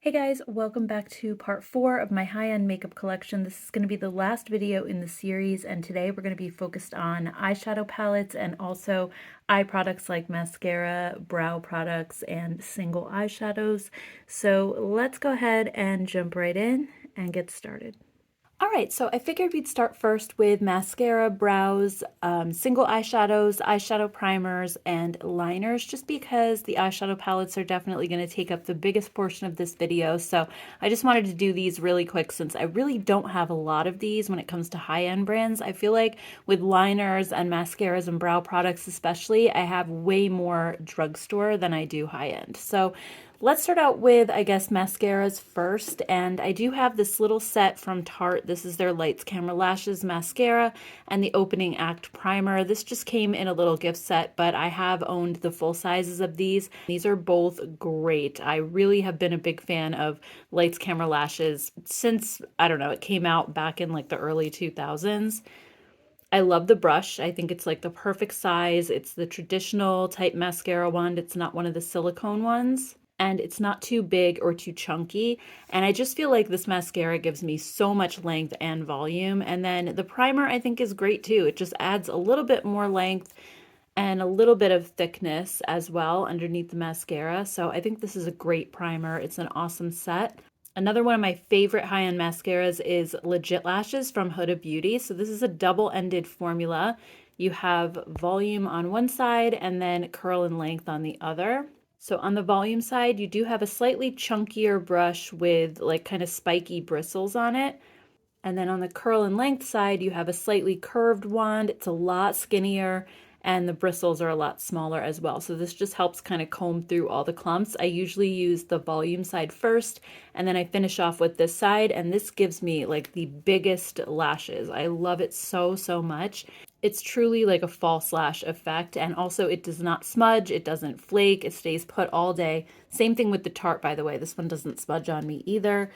Hey guys, welcome back to part 4 of my high-end makeup collection. This is going to be the last video in the series, and today we're going to be focused on eyeshadow palettes and also eye products like mascara, brow products, and single eyeshadows. So let's go ahead and jump right in and get started. Alright, so I figured we'd start first with mascara, brows, single eyeshadows, eyeshadow primers, and liners, just because the eyeshadow palettes are definitely going to take up the biggest portion of this video. So I just wanted to do these really quick since I really don't have a lot of these when it comes to high-end brands. I feel like with liners and mascaras and brow products especially, I have way more drugstore than I do high-end. So let's start out with, I guess, mascaras first, and I do have this little set from Tarte. This is their Lights, Camera, Lashes mascara and the Opening Act primer. This just came in a little gift set, but I have owned the full sizes of these. These are both great. I really have been a big fan of Lights, Camera, Lashes since, I don't know, it came out back in like the early 2000s. I love the brush. I think it's like the perfect size. It's the traditional type mascara wand. It's not one of the silicone ones. And it's not too big or too chunky. And I just feel like this mascara gives me so much length and volume. And then the primer I think is great too. It just adds a little bit more length and a little bit of thickness as well underneath the mascara. So I think this is a great primer. It's an awesome set. Another one of my favorite high-end mascaras is Legit Lashes from Huda Beauty. So this is a double-ended formula. You have volume on one side and then curl and length on the other. So on the volume side, you do have a slightly chunkier brush with like kind of spiky bristles on it. And then on the curl and length side, you have a slightly curved wand. It's a lot skinnier and the bristles are a lot smaller as well. So this just helps kind of comb through all the clumps. I usually use the volume side first and then I finish off with this side, and this gives me like the biggest lashes. I love it so, so much. It's truly like a false lash effect, and also it does not smudge, it doesn't flake, it stays put all day. Same thing with the Tarte, by the way. This one doesn't smudge on me either.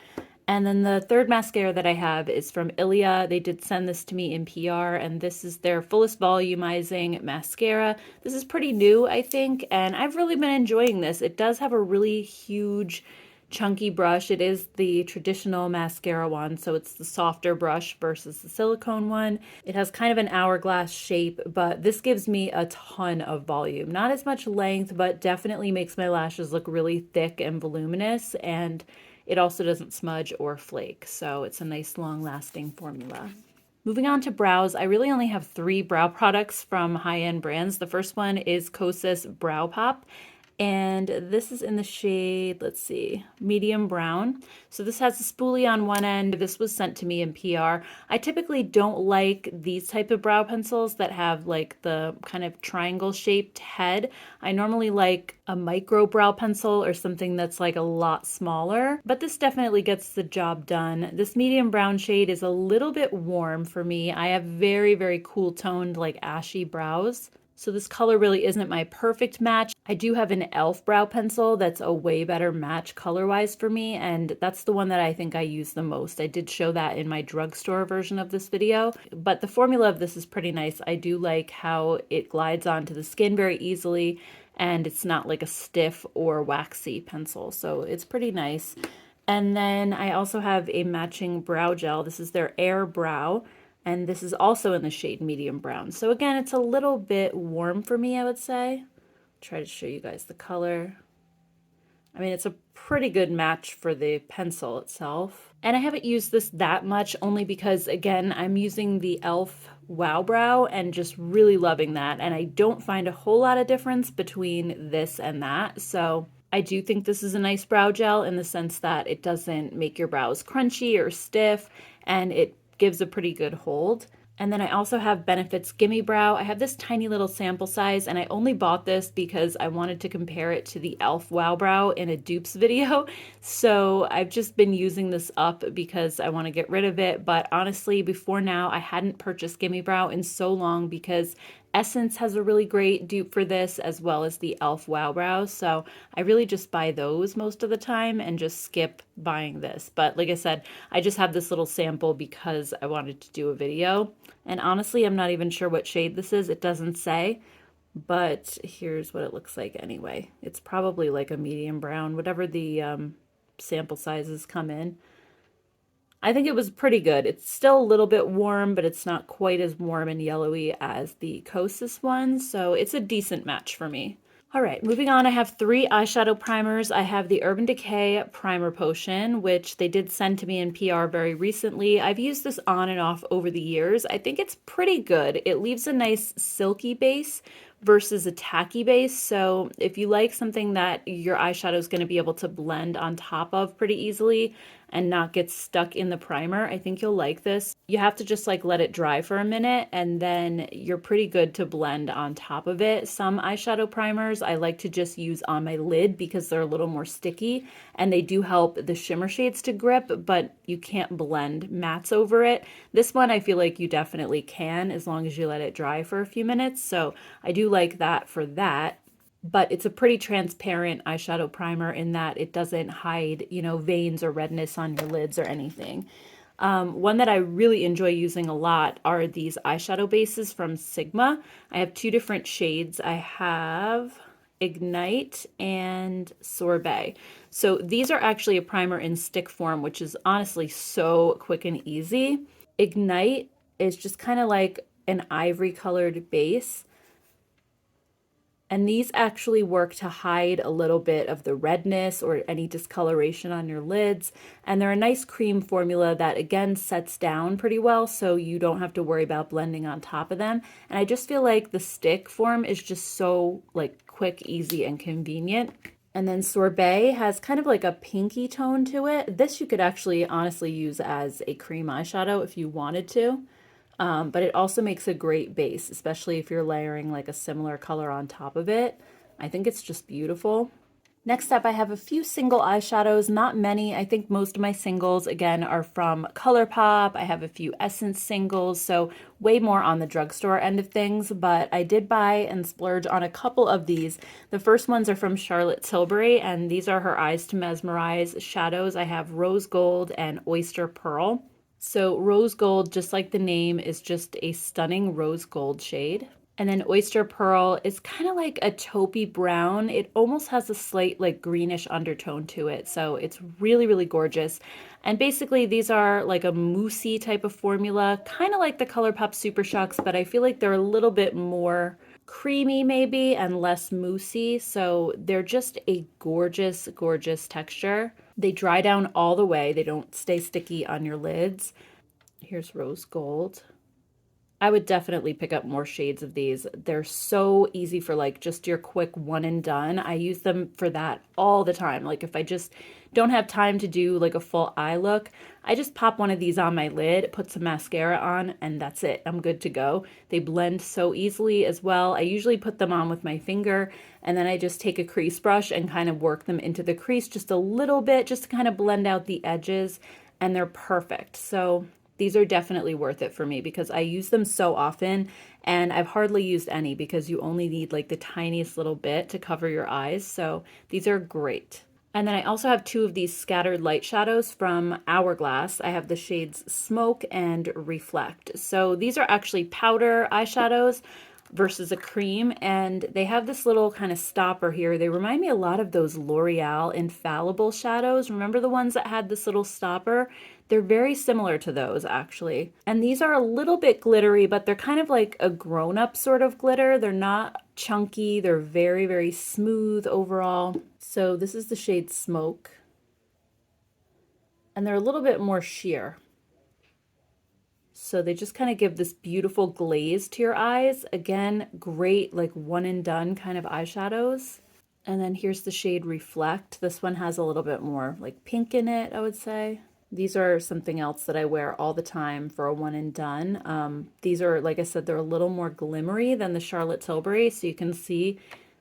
And then the third mascara that I have is from Ilia. They did send this to me in PR, and this is their fullest volumizing mascara. This is pretty new, I think, and I've really been enjoying this. It does have a really huge chunky brush. It is the traditional mascara one, so it's the softer brush versus the silicone one. It has kind of an hourglass shape, but this gives me a ton of volume. Not as much length, but definitely makes my lashes look really thick and voluminous, and it also doesn't smudge or flake, so it's a nice long-lasting formula. Moving on to brows, I really only have 3 brow products from high-end brands. The first one is Kosas Brow Pop, and this is in the shade, let's see, medium brown. So this has a spoolie on one end. This was sent to me in PR. I typically don't like these type of brow pencils that have like the kind of triangle shaped head. I normally like a micro brow pencil or something that's like a lot smaller, but this definitely gets the job done. This medium brown shade is a little bit warm for me. I have very, very cool toned like ashy brows. So this color really isn't my perfect match. I do have an e.l.f. brow pencil that's a way better match color-wise for me, and that's the one that I think I use the most. I did show that in my drugstore version of this video, but the formula of this is pretty nice. I do like how it glides onto the skin very easily, and it's not like a stiff or waxy pencil, so it's pretty nice. And then I also have a matching brow gel. This is their Air Brow. And this is also in the shade medium brown. So again, it's a little bit warm for me, I would say. Try to show you guys the color. I mean, it's a pretty good match for the pencil itself. And I haven't used this that much only because, again, I'm using the e.l.f. Wow Brow and just really loving that. And I don't find a whole lot of difference between this and that. So I do think this is a nice brow gel in the sense that it doesn't make your brows crunchy or stiff, and it gives a pretty good hold. And then I also have Benefit's Gimme Brow. I have this tiny little sample size, and I only bought this because I wanted to compare it to the e.l.f. Wow Brow in a dupes video. So I've just been using this up because I want to get rid of it. But honestly, before now, I hadn't purchased Gimme Brow in so long because Essence has a really great dupe for this, as well as the e.l.f. Wow Brows. So I really just buy those most of the time and just skip buying this. But like I said, I just have this little sample because I wanted to do a video. And honestly, I'm not even sure what shade this is. It doesn't say, but here's what it looks like anyway. It's probably like a medium brown, whatever the sample sizes come in. I think it was pretty good. It's still a little bit warm, but it's not quite as warm and yellowy as the Kosas one, so it's a decent match for me. All right, moving on, I have 3 eyeshadow primers. I have the Urban Decay Primer Potion, which they did send to me in PR very recently. I've used this on and off over the years. I think it's pretty good. It leaves a nice silky base versus a tacky base. So if you like something that your eyeshadow is going to be able to blend on top of pretty easily and not get stuck in the primer, I think you'll like this. You have to just like let it dry for a minute and then you're pretty good to blend on top of it. Some eyeshadow primers I like to just use on my lid because they're a little more sticky and they do help the shimmer shades to grip, but you can't blend mattes over it. This one I feel like you definitely can as long as you let it dry for a few minutes. So I do like that for that. But it's a pretty transparent eyeshadow primer in that it doesn't hide, you know, veins or redness on your lids or anything. One that I really enjoy using a lot are these eyeshadow bases from Sigma. I have 2 different shades. I have Ignite and Sorbet. So these are actually a primer in stick form, which is honestly so quick and easy. Ignite is just kind of like an ivory colored base. And these actually work to hide a little bit of the redness or any discoloration on your lids. And they're a nice cream formula that again sets down pretty well so you don't have to worry about blending on top of them. And I just feel like the stick form is just so like quick, easy, and convenient. And then Sorbet has kind of like a pinky tone to it. This you could actually honestly use as a cream eyeshadow if you wanted to. But it also makes a great base, especially if you're layering like a similar color on top of it. I think it's just beautiful. Next up, I have a few single eyeshadows, not many. I think most of my singles, again, are from ColourPop. I have a few Essence singles, so way more on the drugstore end of things, but I did buy and splurge on a couple of these. The first ones are from Charlotte Tilbury, and these are her Eyes to Mesmerize shadows. I have Rose Gold and Oyster Pearl. So rose gold, just like the name, is just a stunning rose gold shade. And then oyster pearl is kind of like a taupey brown. It almost has a slight like greenish undertone to it. So it's really, really gorgeous. And basically these are like a moussey type of formula, kind of like the ColourPop Super Shocks, but I feel like they're a little bit more creamy maybe and less moussey. So they're just a gorgeous, gorgeous texture. They dry down all the way. They don't stay sticky on your lids. Here's rose gold. I would definitely pick up more shades of these. They're so easy for like just your quick one and done. I use them for that all the time. Like if I just don't have time to do like a full eye look, I just pop one of these on my lid, put some mascara on, and that's it. I'm good to go. They blend so easily as well. I usually put them on with my finger and then I just take a crease brush and kind of work them into the crease just a little bit just to kind of blend out the edges, and they're perfect. So these are definitely worth it for me because I use them so often and I've hardly used any because you only need like the tiniest little bit to cover your eyes. So these are great. And then I also have 2 of these scattered light shadows from Hourglass. I have the shades Smoke and Reflect. So these are actually powder eyeshadows versus a cream, and they have this little kind of stopper here. They remind me a lot of those L'Oreal Infallible shadows. Remember the ones that had this little stopper? They're very similar to those actually. And these are a little bit glittery, but they're kind of like a grown-up sort of glitter. They're not chunky. They're very, very smooth overall. So this is the shade Smoke. And they're a little bit more sheer. So they just kind of give this beautiful glaze to your eyes. Again, great like one and done kind of eyeshadows. And then here's the shade Reflect. This one has a little bit more like pink in it, I would say. These are something else that I wear all the time for a one and done. These are, like I said, they're a little more glimmery than the Charlotte Tilbury. So you can see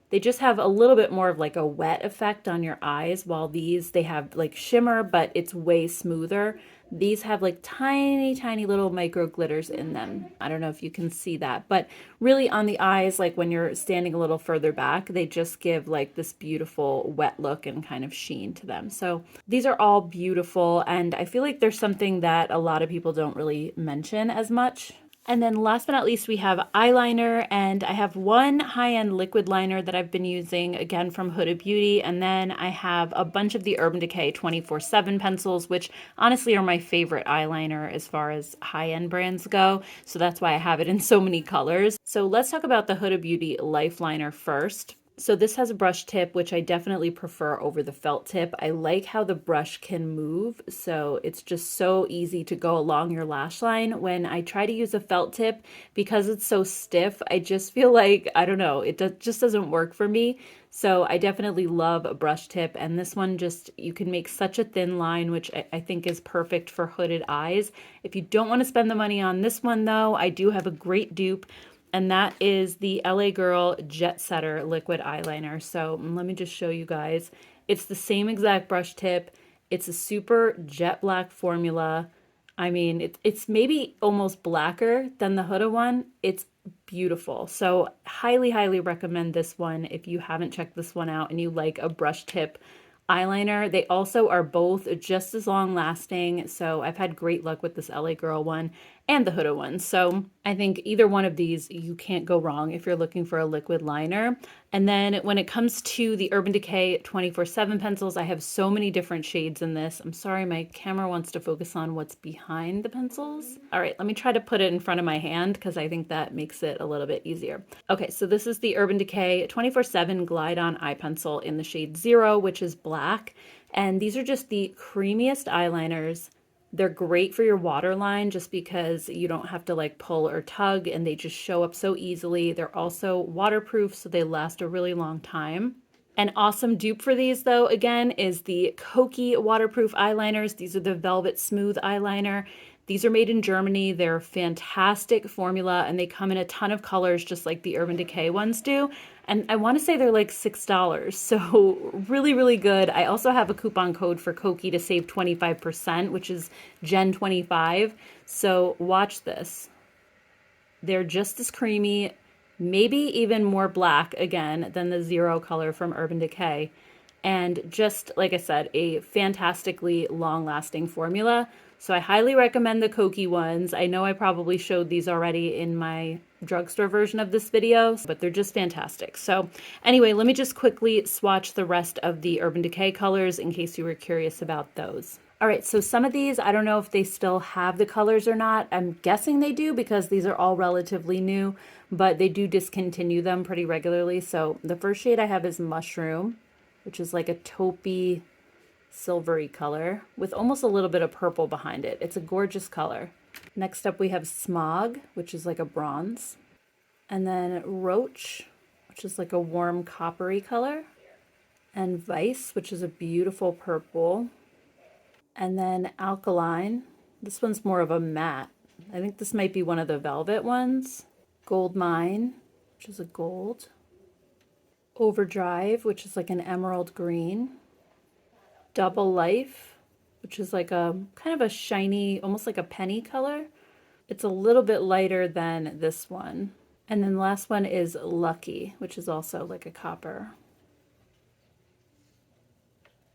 they just have a little bit more of like a wet effect on your eyes, while these, they have like shimmer, but it's way smoother. These have like tiny, tiny little micro glitters in them. I don't know if you can see that, but really on the eyes, like when you're standing a little further back, they just give like this beautiful wet look and kind of sheen to them. So these are all beautiful, and I feel like there's something that a lot of people don't really mention as much. And then last but not least, we have eyeliner, and I have one high-end liquid liner that I've been using, again, from Huda Beauty, and then I have a bunch of the Urban Decay 24/7 pencils, which honestly are my favorite eyeliner as far as high-end brands go, so that's why I have it in so many colors. So let's talk about the Huda Beauty Life Liner first. So this has a brush tip, which I definitely prefer over the felt tip. I like how the brush can move, so it's just so easy to go along your lash line. When I try to use a felt tip, because it's so stiff, I just feel like, I don't know, just doesn't work for me. So I definitely love a brush tip, and this one just, you can make such a thin line, which I think is perfect for hooded eyes. If you don't want to spend the money on this one though, I do have a great dupe, and that is the LA Girl Jet Setter liquid eyeliner. So let me just show you guys. It's the same exact brush tip. It's a super jet black formula. I mean, it's maybe almost blacker than the Huda one. It's beautiful. So highly, highly recommend this one if you haven't checked this one out and you like a brush tip eyeliner. They also are both just as long lasting. So I've had great luck with this LA Girl one and the Huda one. So I think either one of these, you can't go wrong if you're looking for a liquid liner. And then when it comes to the Urban Decay 24/7 pencils, I have so many different shades in this. I'm sorry, my camera wants to focus on what's behind the pencils. All right, let me try to put it in front of my hand because I think that makes it a little bit easier. Okay, so this is the Urban Decay 24/7 Glide On Eye Pencil in the shade 0, which is black. And these are just the creamiest eyeliners. They're great for your waterline just because you don't have to like pull or tug, and they just show up so easily. They're also waterproof, so they last a really long time. An awesome dupe for these though, again, is the Koki waterproof eyeliners. These are the Velvet Smooth eyeliner. These are made in Germany. They're fantastic formula, and they come in a ton of colors just like the Urban Decay ones do. And I want to say they're like $6. So really, really good. I also have a coupon code for Koki to save 25%, which is Gen25. So watch this. They're just as creamy, maybe even more black again than the 0 color from Urban Decay. And just like I said, a fantastically long-lasting formula. So I highly recommend the Koki ones. I know I probably showed these already in my drugstore version of this video, but they're just fantastic. So anyway, let me just quickly swatch the rest of the Urban Decay colors in case you were curious about those. All right, so some of these, I don't know if they still have the colors or not. I'm guessing they do because these are all relatively new, but they do discontinue them pretty regularly. So the first shade I have is Mushroom, which is like a taupey, silvery color with almost a little bit of purple behind it. It's a gorgeous color. Next up we have Smog, which is like a bronze. And then Roach, which is like a warm coppery color. And Vice, which is a beautiful purple. And then Alkaline. This one's more of a matte. I think this might be one of the velvet ones. Gold Mine, which is a gold. Overdrive, which is like an emerald green. Double Life, which is like a kind of a shiny, almost like a penny color. It's a little bit lighter than this one. And then the last one is Lucky, which is also like a copper.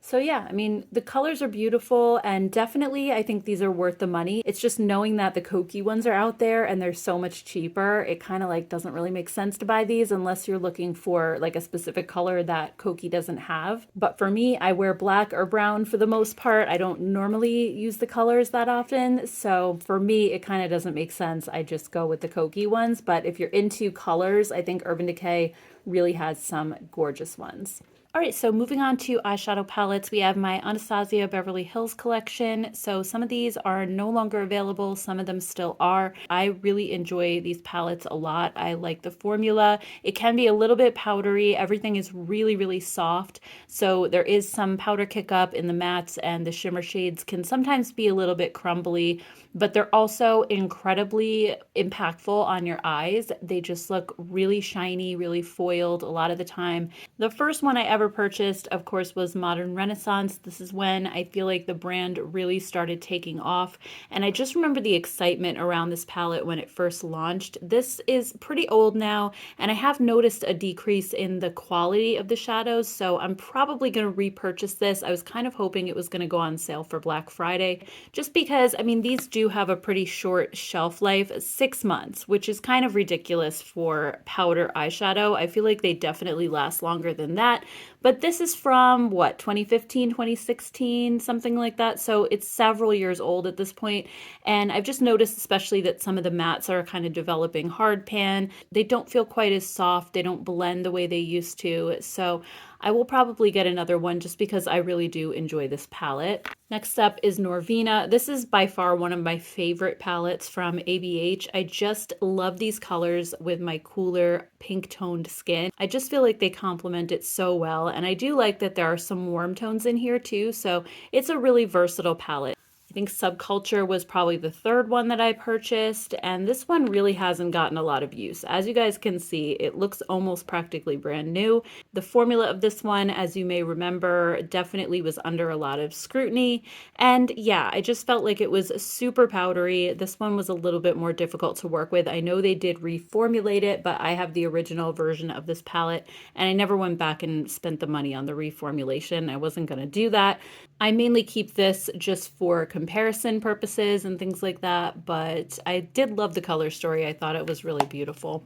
So yeah, I mean, the colors are beautiful, and definitely I think these are worth the money. It's just knowing that the Koki ones are out there and they're so much cheaper, it kind of like doesn't really make sense to buy these unless you're looking for like a specific color that Koki doesn't have. But for me, I wear black or brown for the most part. I don't normally use the colors that often. So for me, it kind of doesn't make sense. I just go with the Koki ones. But if you're into colors, I think Urban Decay really has some gorgeous ones. All right, so moving on to eyeshadow palettes, we have my Anastasia Beverly Hills collection. So some of these are no longer available, some of them still are. I really enjoy these palettes a lot. I like the formula. It can be a little bit powdery. Everything is really, really soft. So there is some powder kick up in the mattes, and the shimmer shades can sometimes be a little bit crumbly, but they're also incredibly impactful on your eyes. They just look really shiny, really foiled a lot of the time. The first one I ever ever purchased, of course, was Modern Renaissance. This is when I feel like the brand really started taking off. And I just remember the excitement around this palette when it first launched. This is pretty old now, and I have noticed a decrease in the quality of the shadows, so I'm probably going to repurchase this. I was kind of hoping it was going to go on sale for Black Friday, just because, I mean, these do have a pretty short shelf life, 6 months, which is kind of ridiculous for powder eyeshadow. I feel like they definitely last longer than that, but this is from, what, 2015, 2016, something like that, so it's several years old at this point, and I've just noticed especially that some of the mattes are kind of developing hard pan. They don't feel quite as soft, they don't blend the way they used to, so I will probably get another one just because I really do enjoy this palette. Next up is Norvina. This is by far one of my favorite palettes from ABH. I just love these colors with my cooler pink toned skin. I just feel like they complement it so well, and I do like that there are some warm tones in here too, so it's a really versatile palette. I think Subculture was probably the third one that I purchased, and this one really hasn't gotten a lot of use. As you guys can see, it looks almost practically brand new. The formula of this one, as you may remember, definitely was under a lot of scrutiny, and yeah, I just felt like it was super powdery. This one was a little bit more difficult to work with. I know they did reformulate it, but I have the original version of this palette, and I never went back and spent the money on the reformulation. I wasn't going to do that. I mainly keep this just for comparison purposes and things like that, but I did love the color story. I thought it was really beautiful.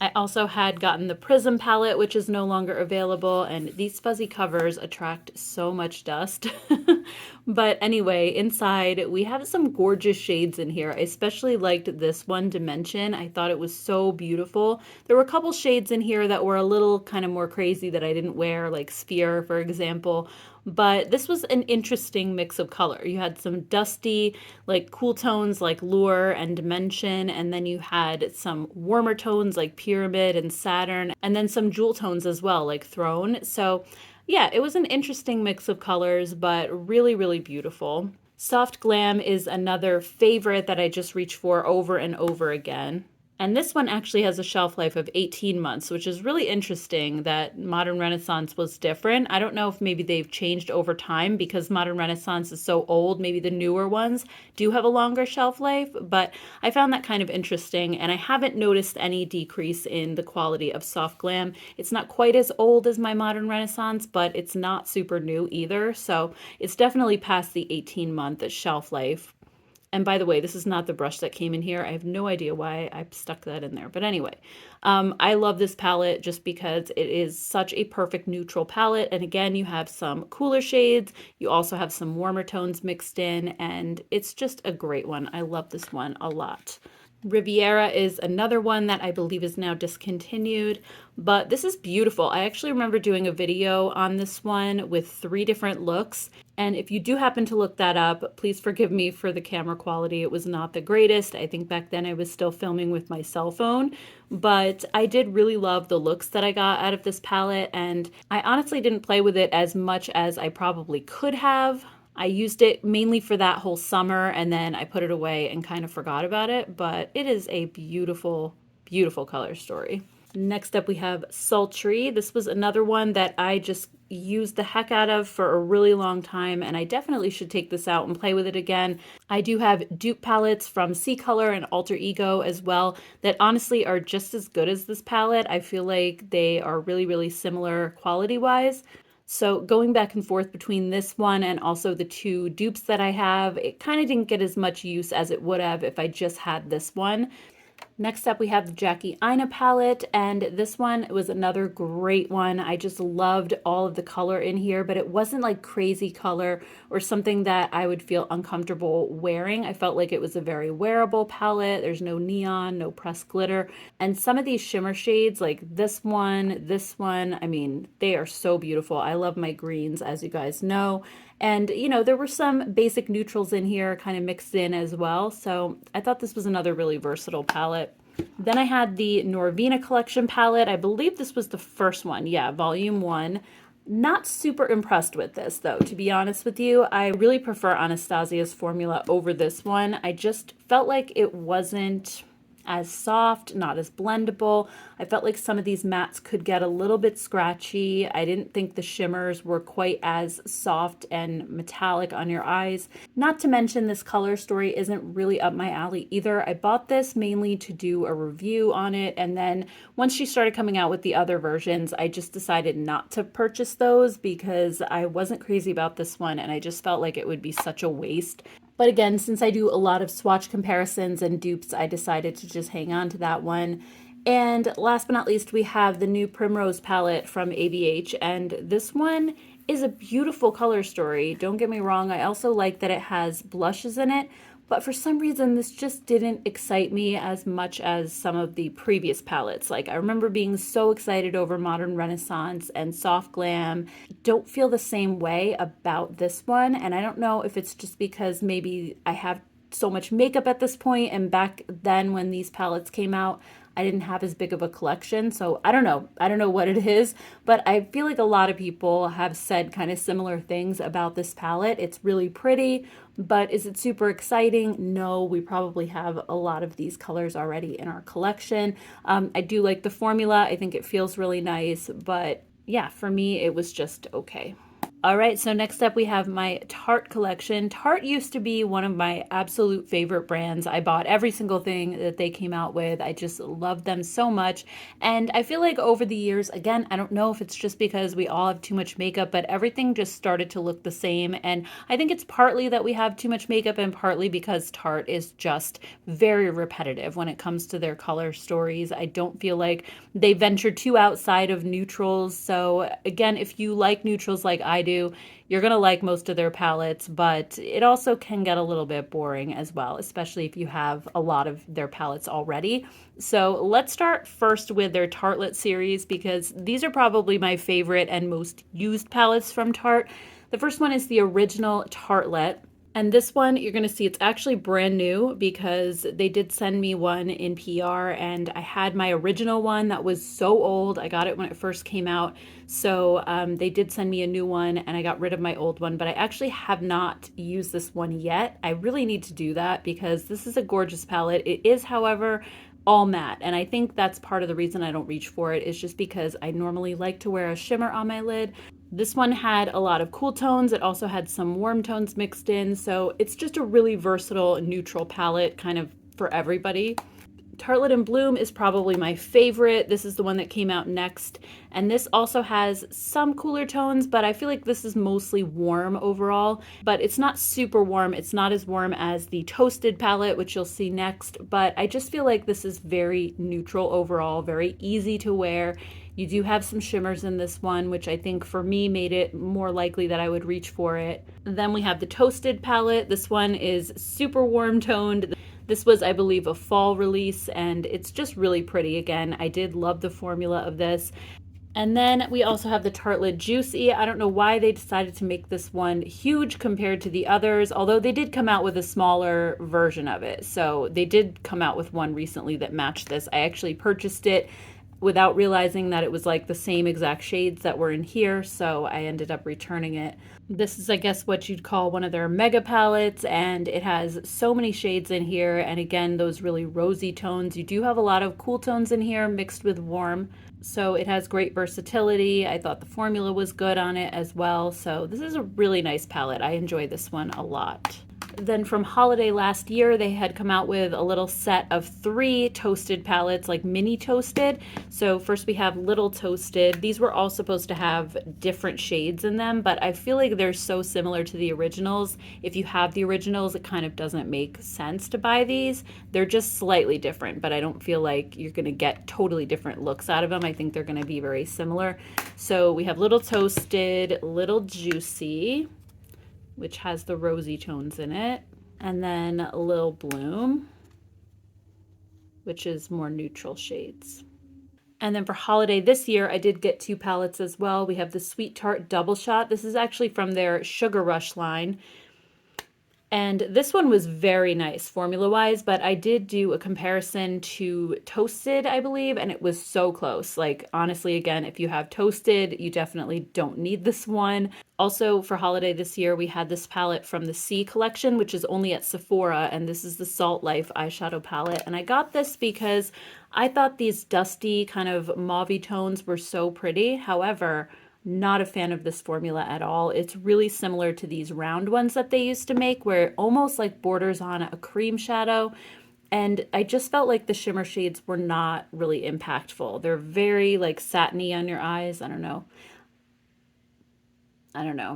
I also had gotten the Prism palette, which is no longer available, and these fuzzy covers attract so much dust. But anyway, inside we have some gorgeous shades in here. I especially liked this one, Dimension. I thought it was so beautiful. There were a couple shades in here that were a little kind of more crazy that I didn't wear, like Sphere, for example. But this was an interesting mix of color. You had some dusty, like cool tones like Lure and Dimension, and then you had some warmer tones like Pyramid and Saturn, and then some jewel tones as well, like Throne. So yeah, it was an interesting mix of colors, but really, really beautiful. Soft Glam is another favorite that I just reach for over and over again. And this one actually has a shelf life of 18 months, which is really interesting that Modern Renaissance was different. I don't know if maybe they've changed over time because Modern Renaissance is so old. Maybe the newer ones do have a longer shelf life, but I found that kind of interesting, and I haven't noticed any decrease in the quality of Soft Glam. It's not quite as old as my Modern Renaissance, but it's not super new either, so it's definitely past the 18-month shelf life. And by the way, this is not the brush that came in here. I have no idea why I stuck that in there. But anyway, I love this palette just because it is such a perfect neutral palette. And again, you have some cooler shades. You also have some warmer tones mixed in. And it's just a great one. I love this one a lot. Riviera is another one that I believe is now discontinued, but this is beautiful. I actually remember doing a video on this one with 3 different looks, and if you do happen to look that up, please forgive me for the camera quality. It was not the greatest. I think back then I was still filming with my cell phone, but I did really love the looks that I got out of this palette, and I honestly didn't play with it as much as I probably could have. I used it mainly for that whole summer, and then I put it away and kind of forgot about it, but it is a beautiful, beautiful color story. Next up we have Sultry. This was another one that I just used the heck out of for a really long time, and I definitely should take this out and play with it again. I do have dupe palettes from C Color and Alter Ego as well that honestly are just as good as this palette. I feel like they are really, really similar quality-wise. So going back and forth between this one and also the 2 dupes that I have, it kind of didn't get as much use as it would have if I just had this one. Next up we have the Jackie Aina palette, and this one was another great one. I just loved all of the color in here, but it wasn't like crazy color or something that I would feel uncomfortable wearing. I felt like it was a very wearable palette. There's no neon, no pressed glitter, and some of these shimmer shades like this one, I mean, they are so beautiful. I love my greens, as you guys know. And, you know, there were some basic neutrals in here kind of mixed in as well. So I thought this was another really versatile palette. Then I had the Norvina collection palette. I believe this was the first one. Yeah, volume 1. Not super impressed with this though, to be honest with you. I really prefer Anastasia's formula over this one. I just felt like it wasn't, as soft, not as blendable. I felt like some of these mattes could get a little bit scratchy. I didn't think the shimmers were quite as soft and metallic on your eyes. Not to mention this color story isn't really up my alley either. I bought this mainly to do a review on it, and then once she started coming out with the other versions, I just decided not to purchase those because I wasn't crazy about this one and I just felt like it would be such a waste. But again, since I do a lot of swatch comparisons and dupes, I decided to just hang on to that one. And last but not least, we have the new Primrose palette from ABH, and this one is a beautiful color story. Don't get me wrong, I also like that it has blushes in it, but for some reason this just didn't excite me as much as some of the previous palettes. Like, I remember being so excited over Modern Renaissance and Soft Glam. Don't feel the same way about this one, and I don't know if it's just because maybe I have so much makeup at this point, and back then when these palettes came out, I didn't have as big of a collection. So I don't know what it is, but I feel like a lot of people have said kind of similar things about this palette. It's really pretty, but is it super exciting? No, we probably have a lot of these colors already in our collection. I do like the formula. I think it feels really nice, but yeah, for me, it was just okay. All right, so next up we have my Tarte collection. Tarte used to be one of my absolute favorite brands. I bought every single thing that they came out with. I just loved them so much. And I feel like over the years, again, I don't know if it's just because we all have too much makeup, but everything just started to look the same. And I think it's partly that we have too much makeup and partly because Tarte is just very repetitive when it comes to their color stories. I don't feel like they venture too outside of neutrals. So again, if you like neutrals like I do, you're going to like most of their palettes, but it also can get a little bit boring as well, especially if you have a lot of their palettes already. So let's start first with their Tartelette series because these are probably my favorite and most used palettes from Tarte. The first one is the original Tartelette. And this one, you're going to see it's actually brand new because they did send me one in PR, and I had my original one that was so old. I got it when it first came out. So they did send me a new one and I got rid of my old one, but I actually have not used this one yet. I really need to do that because this is a gorgeous palette. It is, however, all matte, and I think that's part of the reason I don't reach for it is just because I normally like to wear a shimmer on my lid. This one had a lot of cool tones. It also had some warm tones mixed in, so it's just a really versatile neutral palette kind of for everybody. Tartelette in Bloom is probably my favorite. This is the one that came out next, and this also has some cooler tones, but I feel like this is mostly warm overall, but it's not super warm. It's not as warm as the Toasted palette, which you'll see next, but I just feel like this is very neutral overall, very easy to wear. You do have some shimmers in this one, which I think for me made it more likely that I would reach for it. Then we have the Toasted palette. This one is super warm toned. This was, I believe, a fall release, and it's just really pretty. Again, I did love the formula of this. And then we also have the Tartelette Juicy. I don't know why they decided to make this one huge compared to the others, although they did come out with a smaller version of it. So they did come out with one recently that matched this. I actually purchased it without realizing that it was like the same exact shades that were in here, so I ended up returning it. This is, I guess, what you'd call one of their mega palettes, and it has so many shades in here, and again, those really rosy tones. You do have a lot of cool tones in here mixed with warm, so it has great versatility. I thought the formula was good on it as well, so this is a really nice palette. I enjoy this one a lot. Then from holiday last year, they had come out with a little set of 3 toasted palettes, like mini toasted. So first we have little toasted. These were all supposed to have different shades in them, but I feel like they're so similar to the originals. If you have the originals, it kind of doesn't make sense to buy these. They're just slightly different, but I don't feel like you're going to get totally different looks out of them. I think they're going to be very similar. So we have little toasted, little juicy, which has the rosy tones in it, and then a little Bloom, which is more neutral shades. And then for holiday this year, I did get 2 palettes as well. We have the Sweet Tarte Double Shot. This is actually from their Sugar Rush line. And this one was very nice formula-wise, but I did do a comparison to Toasted, I believe, and it was so close. Like, honestly, again, if you have Toasted, you definitely don't need this one. Also, for holiday this year, we had this palette from the C collection, which is only at Sephora, and this is the Salt Life eyeshadow palette. And I got this because I thought these dusty kind of mauve tones were so pretty. However, not a fan of this formula at all. It's really similar to these round ones that they used to make where it almost like borders on a cream shadow. And I just felt like the shimmer shades were not really impactful. They're very like satiny on your eyes. I don't know.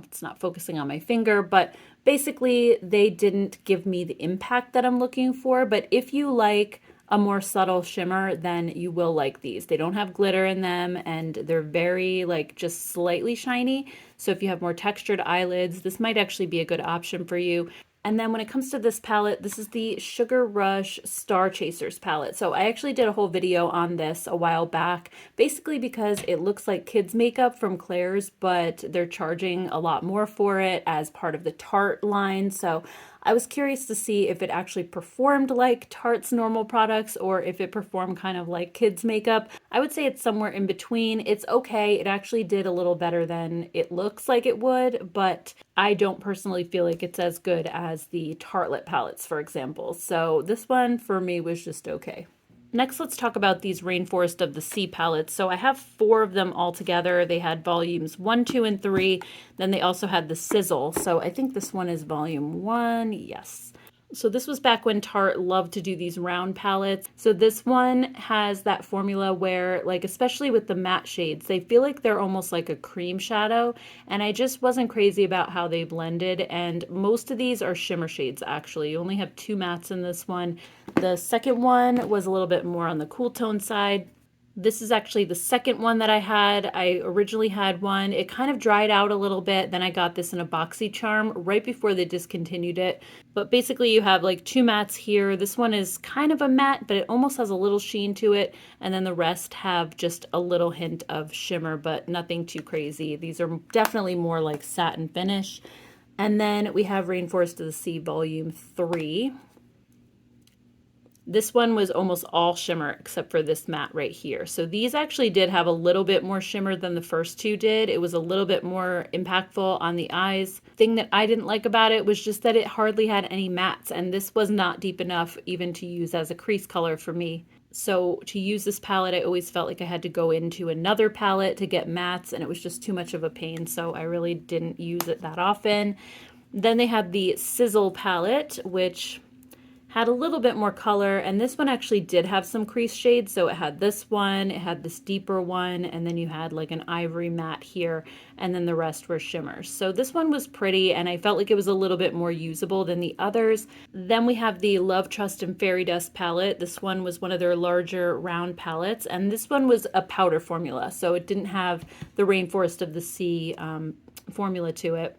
It's not focusing on my finger, but basically they didn't give me the impact that I'm looking for. But if you like a more subtle shimmer, then you will like these. They don't have glitter in them and they're very like just slightly shiny. So if you have more textured eyelids, this might actually be a good option for you. And then when it comes to this palette, this is the Sugar Rush Star Chasers palette. So I actually did a whole video on this a while back, basically because it looks like kids makeup from Claire's, but they're charging a lot more for it as part of the Tarte line. So I was curious to see if it actually performed like Tarte's normal products or if it performed kind of like kids makeup. I would say it's somewhere in between. It's okay. It actually did a little better than it looks like it would, but I don't personally feel like it's as good as the Tartelette palettes, for example. So this one for me was just okay. Next, let's talk about these Rainforest of the Sea palettes. So I have 4 of them all together. They had volumes 1, 2, and 3. Then they also had the Sizzle. So I think this one is volume 1. Yes. So this was back when Tarte loved to do these round palettes. So this one has that formula where, like, especially with the matte shades, they feel like they're almost like a cream shadow. And I just wasn't crazy about how they blended. And most of these are shimmer shades, actually. You only have 2 mattes in this one. The second one was a little bit more on the cool tone side. This is actually the second one that I had. I originally had one. It kind of dried out a little bit. Then I got this in a boxy charm right before they discontinued it. But basically you have like 2 mattes here. This one is kind of a matte, but it almost has a little sheen to it. And then the rest have just a little hint of shimmer, but nothing too crazy. These are definitely more like satin finish. And then we have Rainforest of the Sea Volume 3. This one was almost all shimmer except for this matte right here. So these actually did have a little bit more shimmer than the first 2 did. It was a little bit more impactful on the eyes. Thing that I didn't like about it was just that it hardly had any mattes, and this was not deep enough even to use as a crease color for me. So to use this palette, I always felt like I had to go into another palette to get mattes, and it was just too much of a pain, so I really didn't use it that often. Then they had the Sizzle palette, which had a little bit more color, and this one actually did have some crease shades. So it had this one, it had this deeper one, and then you had like an ivory matte here, and then the rest were shimmers. So this one was pretty, and I felt like it was a little bit more usable than the others. Then we have the Love, Trust, and Fairy Dust palette. This one was one of their larger round palettes, and this one was a powder formula, so it didn't have the Rainforest of the Sea formula to it.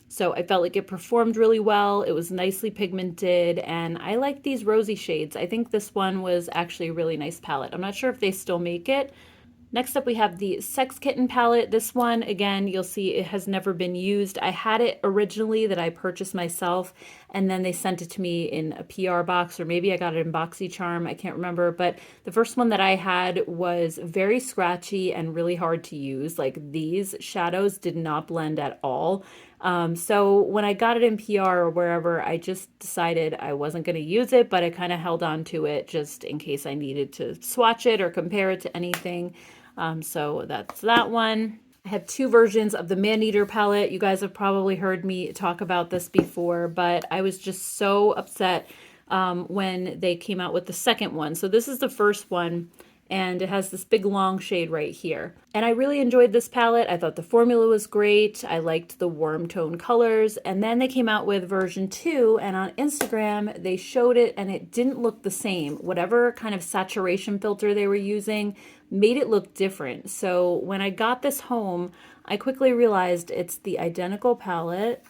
So I felt like it performed really well. It was nicely pigmented, and I like these rosy shades. I think this one was actually a really nice palette. I'm not sure if they still make it. Next up, we have the Sex Kitten palette. This one, again, you'll see it has never been used. I had it originally that I purchased myself, and then they sent it to me in a PR box, or maybe I got it in BoxyCharm. I can't remember, but the first one that I had was very scratchy and really hard to use. Like, these shadows did not blend at all. So when I got it in PR or wherever, I just decided I wasn't going to use it, but I kind of held on to it just in case I needed to swatch it or compare it to anything. So that's that one. I have 2 versions of the Maneater palette. You guys have probably heard me talk about this before, but I was just so upset when they came out with the second one. So this is the first one, and it has this big long shade right here. And I really enjoyed this palette. I thought the formula was great. I liked the warm tone colors. And then they came out with version 2, and on Instagram they showed it and it didn't look the same. Whatever kind of saturation filter they were using made it look different. So when I got this home, I quickly realized it's the identical palette,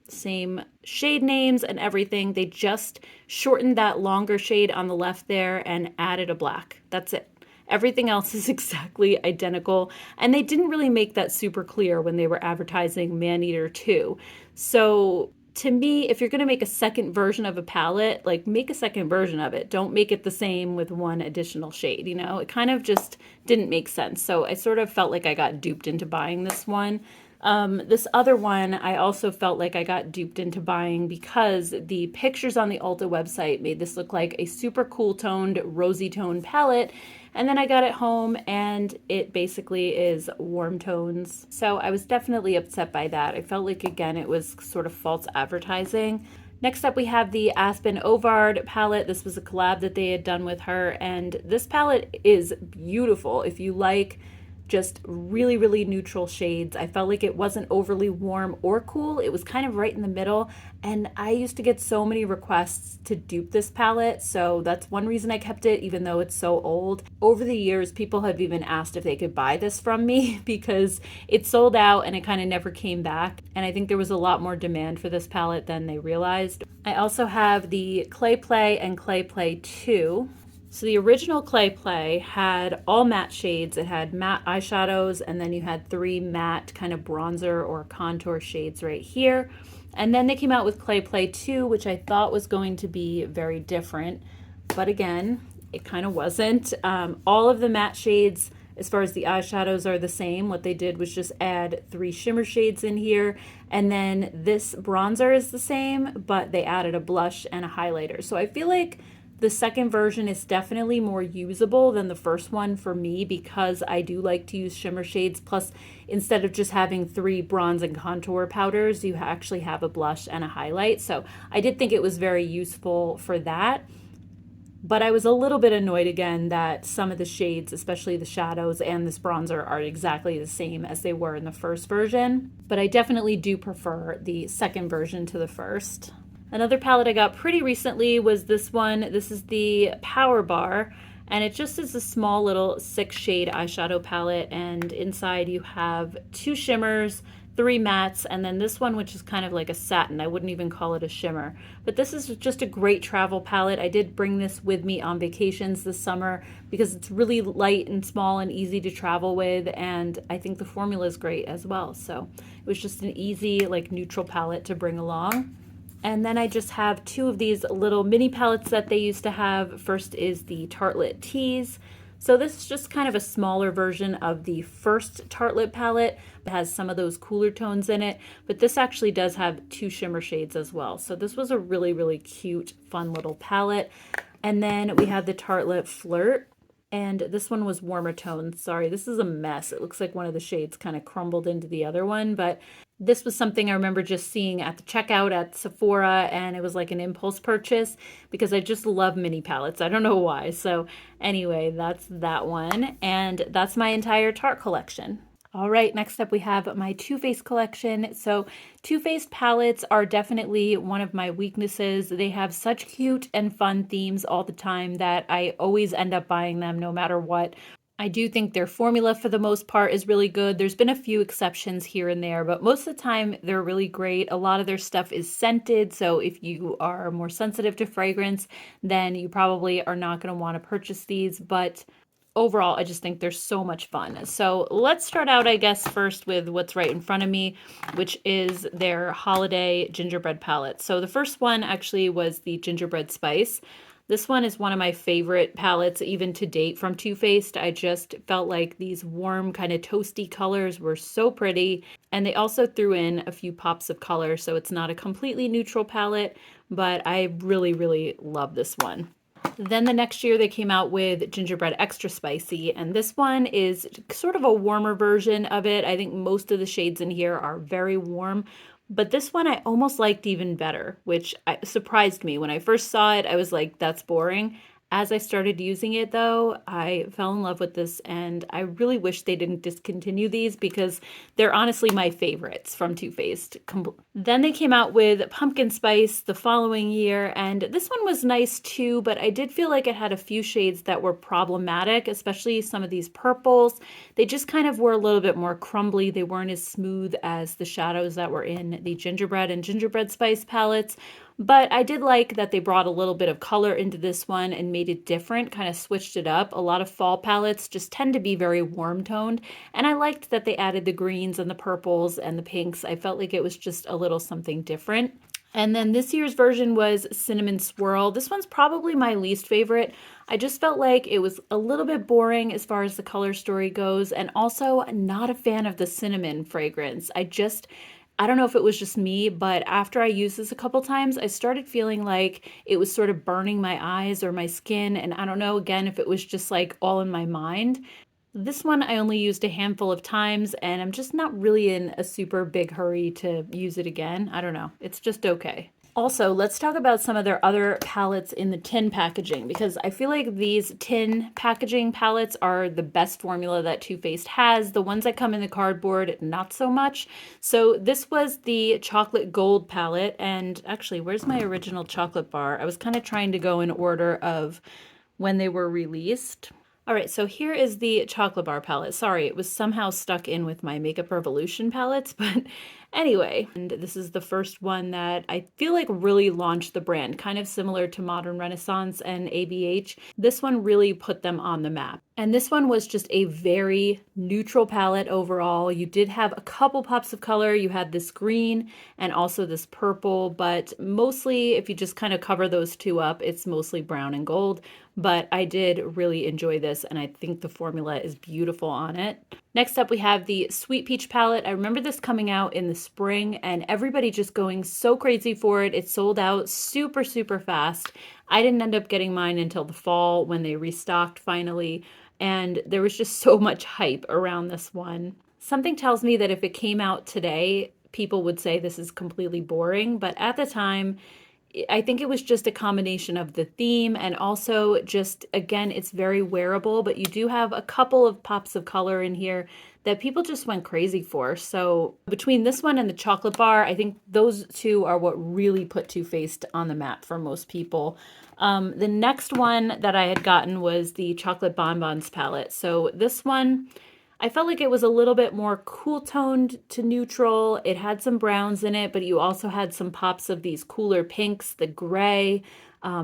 same shade names and everything. They just shortened that longer shade on the left there and added a black. That's it. Everything else is exactly identical. And they didn't really make that super clear when they were advertising Maneater 2. So to me, if you're going to make a second version of a palette, like make a second version of it. Don't make it the same with one additional shade, you know? It kind of just didn't make sense. So I sort of felt like I got duped into buying this one. This other one, I also felt like I got duped into buying because the pictures on the Ulta website made this look like a super cool toned, rosy toned palette. And then I got it home and it basically is warm tones. So I was definitely upset by that. I felt like, again, it was sort of false advertising. Next up, we have the Aspen Ovard palette. This was a collab that they had done with her. And this palette is beautiful. If you like just really, really neutral shades. I felt like it wasn't overly warm or cool. It was kind of right in the middle. And I used to get so many requests to dupe this palette. So that's one reason I kept it, even though it's so old. Over the years, people have even asked if they could buy this from me because it sold out and it kind of never came back. And I think there was a lot more demand for this palette than they realized. I also have the Clay Play and Clay Play 2. So the original Clay Play had all matte shades. It had matte eyeshadows, and then you had 3 matte kind of bronzer or contour shades right here. And then they came out with Clay Play 2, which I thought was going to be very different. But again, it kind of wasn't. All of the matte shades, as far as the eyeshadows, are the same. What they did was just add 3 shimmer shades in here. And then this bronzer is the same, but they added a blush and a highlighter. So I feel like the second version is definitely more usable than the first one for me because I do like to use shimmer shades. Plus, instead of just having 3 bronze and contour powders, you actually have a blush and a highlight. So I did think it was very useful for that. But I was a little bit annoyed again that some of the shades, especially the shadows and this bronzer, are exactly the same as they were in the first version. But I definitely do prefer the second version to the first. Another palette I got pretty recently was this one. This is the Power Bar, and it just is a small little 6-shade eyeshadow palette, and inside you have 2 shimmers, 3 mattes, and then this one, which is kind of like a satin. I wouldn't even call it a shimmer. But this is just a great travel palette. I did bring this with me on vacations this summer because it's really light and small and easy to travel with, and I think the formula is great as well. So it was just an easy, like, neutral palette to bring along. And then I just have 2 of these little mini palettes that they used to have. First is the Tartelette Tease. So this is just kind of a smaller version of the first Tartelette palette. It has some of those cooler tones in it, but this actually does have 2 shimmer shades as well. So this was a really, really cute, fun little palette. And then we have the Tartelette Flirt. And this one was warmer tones. Sorry, this is a mess. It looks like one of the shades kind of crumbled into the other one, but this was something I remember just seeing at the checkout at Sephora, and it was like an impulse purchase because I just love mini palettes. I don't know why. So anyway, that's that one, and that's my entire Tarte collection. All right, next up we have my Too Faced collection. So Too Faced palettes are definitely one of my weaknesses. They have such cute and fun themes all the time that I always end up buying them no matter what. I do think their formula for the most part is really good. There's been a few exceptions here and there, but most of the time they're really great. A lot of their stuff is scented, so if you are more sensitive to fragrance, then you probably are not going to want to purchase these, but overall, I just think they're so much fun. So let's start out, I guess, first with what's right in front of me, which is their holiday gingerbread palette. So the first one actually was the Gingerbread Spice. This one is one of my favorite palettes, even to date, from Too Faced. I just felt like these warm, kind of toasty colors were so pretty. And they also threw in a few pops of color, so it's not a completely neutral palette, but I really, really love this one. Then the next year they came out with Gingerbread Extra Spicy, and this one is sort of a warmer version of it. I think most of the shades in here are very warm, but this one I almost liked even better, which surprised me. When I first saw it, I was like, that's boring. As I started using it, though, I fell in love with this, and I really wish they didn't discontinue these because they're honestly my favorites from Too Faced. Then they came out with Pumpkin Spice the following year, and this one was nice too, but I did feel like it had a few shades that were problematic, especially some of these purples. They just kind of were a little bit more crumbly. They weren't as smooth as the shadows that were in the Gingerbread and Gingerbread Spice palettes. But I did like that they brought a little bit of color into this one and made it different, kind of switched it up. A lot of fall palettes just tend to be very warm toned, and I liked that they added the greens and the purples and the pinks. I felt like it was just a little something different. And then this year's version was Cinnamon Swirl. This one's probably my least favorite. I just felt like it was a little bit boring as far as the color story goes, and also not a fan of the cinnamon fragrance. I don't know if it was just me, but after I used this a couple times, I started feeling like it was sort of burning my eyes or my skin, and I don't know again if it was just like all in my mind. This one I only used a handful of times, and I'm just not really in a super big hurry to use it again. I don't know. It's just okay. Also, let's talk about some of their other palettes in the tin packaging, because I feel like these tin packaging palettes are the best formula that Too Faced has. The ones that come in the cardboard, not so much. So this was the chocolate gold palette, and actually, where's my original chocolate bar? I was kind of trying to go in order of when they were released. All right, so here is the chocolate bar palette. Sorry, it was somehow stuck in with my Makeup Revolution palettes, but anyway, and this is the first one that I feel like really launched the brand, kind of similar to Modern Renaissance and ABH. This one really put them on the map. And this one was just a very neutral palette overall. You did have a couple pops of color. You had this green and also this purple, but mostly if you just kind of cover those two up, it's mostly brown and gold. But I did really enjoy this, and I think the formula is beautiful on it. Next up, we have the Sweet Peach palette. I remember this coming out in the spring and everybody just going so crazy for it. It sold out super, super fast. I didn't end up getting mine until the fall when they restocked finally, and there was just so much hype around this one. Something tells me that if it came out today, people would say this is completely boring, but at the time, I think it was just a combination of the theme and also just, again, it's very wearable, but you do have a couple of pops of color in here that people just went crazy for. So between this one and the chocolate bar, I think those two are what really put Too Faced on the map for most people. The next one that I had gotten was the Chocolate Bonbons palette. So this one, I felt like it was a little bit more cool toned to neutral. It had some browns in it, but you also had some pops of these cooler pinks, the gray.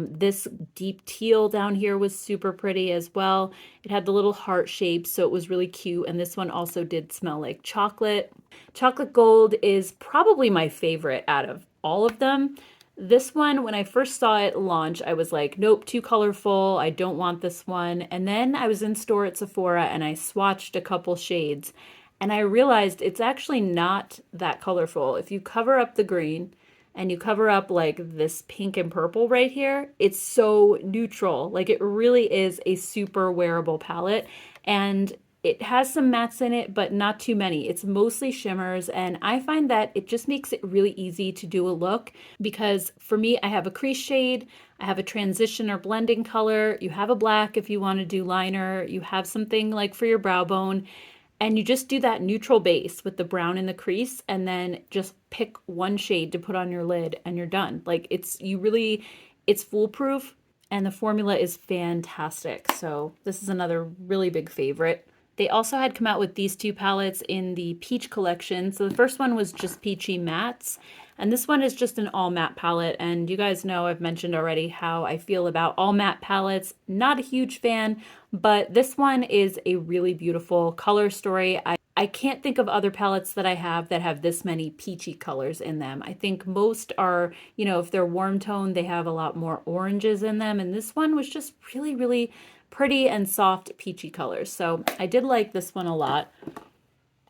This deep teal down here was super pretty as well. It had the little heart shapes, so it was really cute. And this one also did smell like chocolate. Chocolate Gold is probably my favorite out of all of them. This one, when I first saw it launch, I was like, nope, too colorful. I don't want this one. And then I was in store at Sephora and I swatched a couple shades and I realized it's actually not that colorful. If you cover up the green and you cover up like this pink and purple right here, it's so neutral. Like it really is a super wearable palette. And it has some mattes in it, but not too many. It's mostly shimmers, and I find that it just makes it really easy to do a look because for me, I have a crease shade, I have a transition or blending color, you have a black if you want to do liner, you have something like for your brow bone, and you just do that neutral base with the brown in the crease and then just pick one shade to put on your lid and you're done. Like it's foolproof and the formula is fantastic. So this is another really big favorite. They also had come out with these two palettes in the Peach collection. So the first one was just Peachy Mattes, and this one is just an all matte palette. And you guys know I've mentioned already how I feel about all matte palettes. Not a huge fan, but this one is a really beautiful color story. I can't think of other palettes that I have that have this many peachy colors in them. I think most are, if they're warm tone, they have a lot more oranges in them. And this one was just really, really pretty and soft peachy colors. So I did like this one a lot.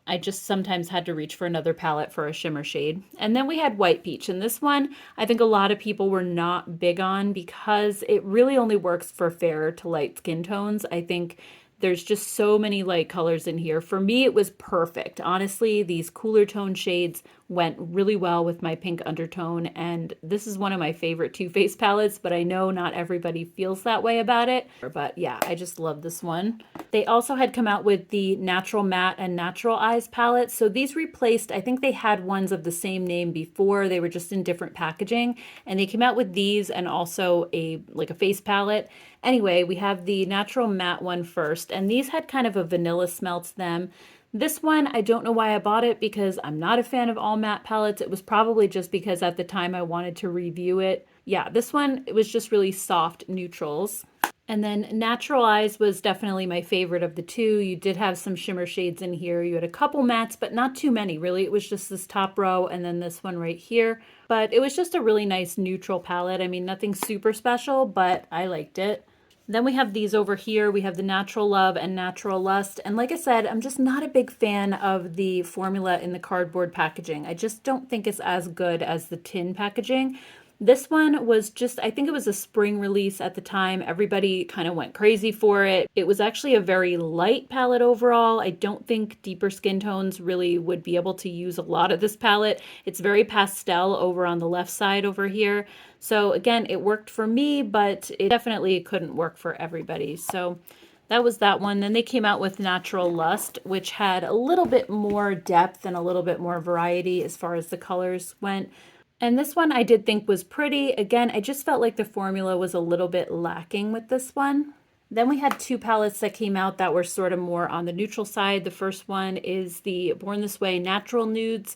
I just sometimes had to reach for another palette for a shimmer shade. And then we had White Peach. And this one, I think a lot of people were not big on because it really only works for fair to light skin tones. I think there's just so many light colors in here. For me, it was perfect. Honestly, these cooler tone shades went really well with my pink undertone, and this is one of my favorite Too Faced palettes, but I know not everybody feels that way about it. But yeah, I just love this one. They also had come out with the Natural Matte and Natural Eyes palettes. So these replaced, I think they had ones of the same name before. They were just in different packaging, and they came out with these and also a face palette. Anyway, we have the Natural Matte one first, and these had kind of a vanilla smell to them. This one, I don't know why I bought it because I'm not a fan of all matte palettes. It was probably just because at the time I wanted to review it. Yeah, this one, it was just really soft neutrals. And then Natural Eyes was definitely my favorite of the two. You did have some shimmer shades in here. You had a couple mattes, but not too many, really. It was just this top row and then this one right here. But it was just a really nice neutral palette. I mean, nothing super special, but I liked it. Then we have these over here. We have the Natural Love and Natural Lust. And like I said, I'm just not a big fan of the formula in the cardboard packaging. I just don't think it's as good as the tin packaging. This one was just, I think it was a spring release at the time. Everybody kind of went crazy for it. It was actually a very light palette overall. I don't think deeper skin tones really would be able to use a lot of this palette. It's very pastel over on the left side over here. So again, it worked for me, but it definitely couldn't work for everybody. So that was that one. Then they came out with Natural Lust, which had a little bit more depth and a little bit more variety as far as the colors went. And this one I did think was pretty. Again, I just felt like the formula was a little bit lacking with this one. Then we had two palettes that came out that were sort of more on the neutral side. The first one is the Born This Way Natural Nudes.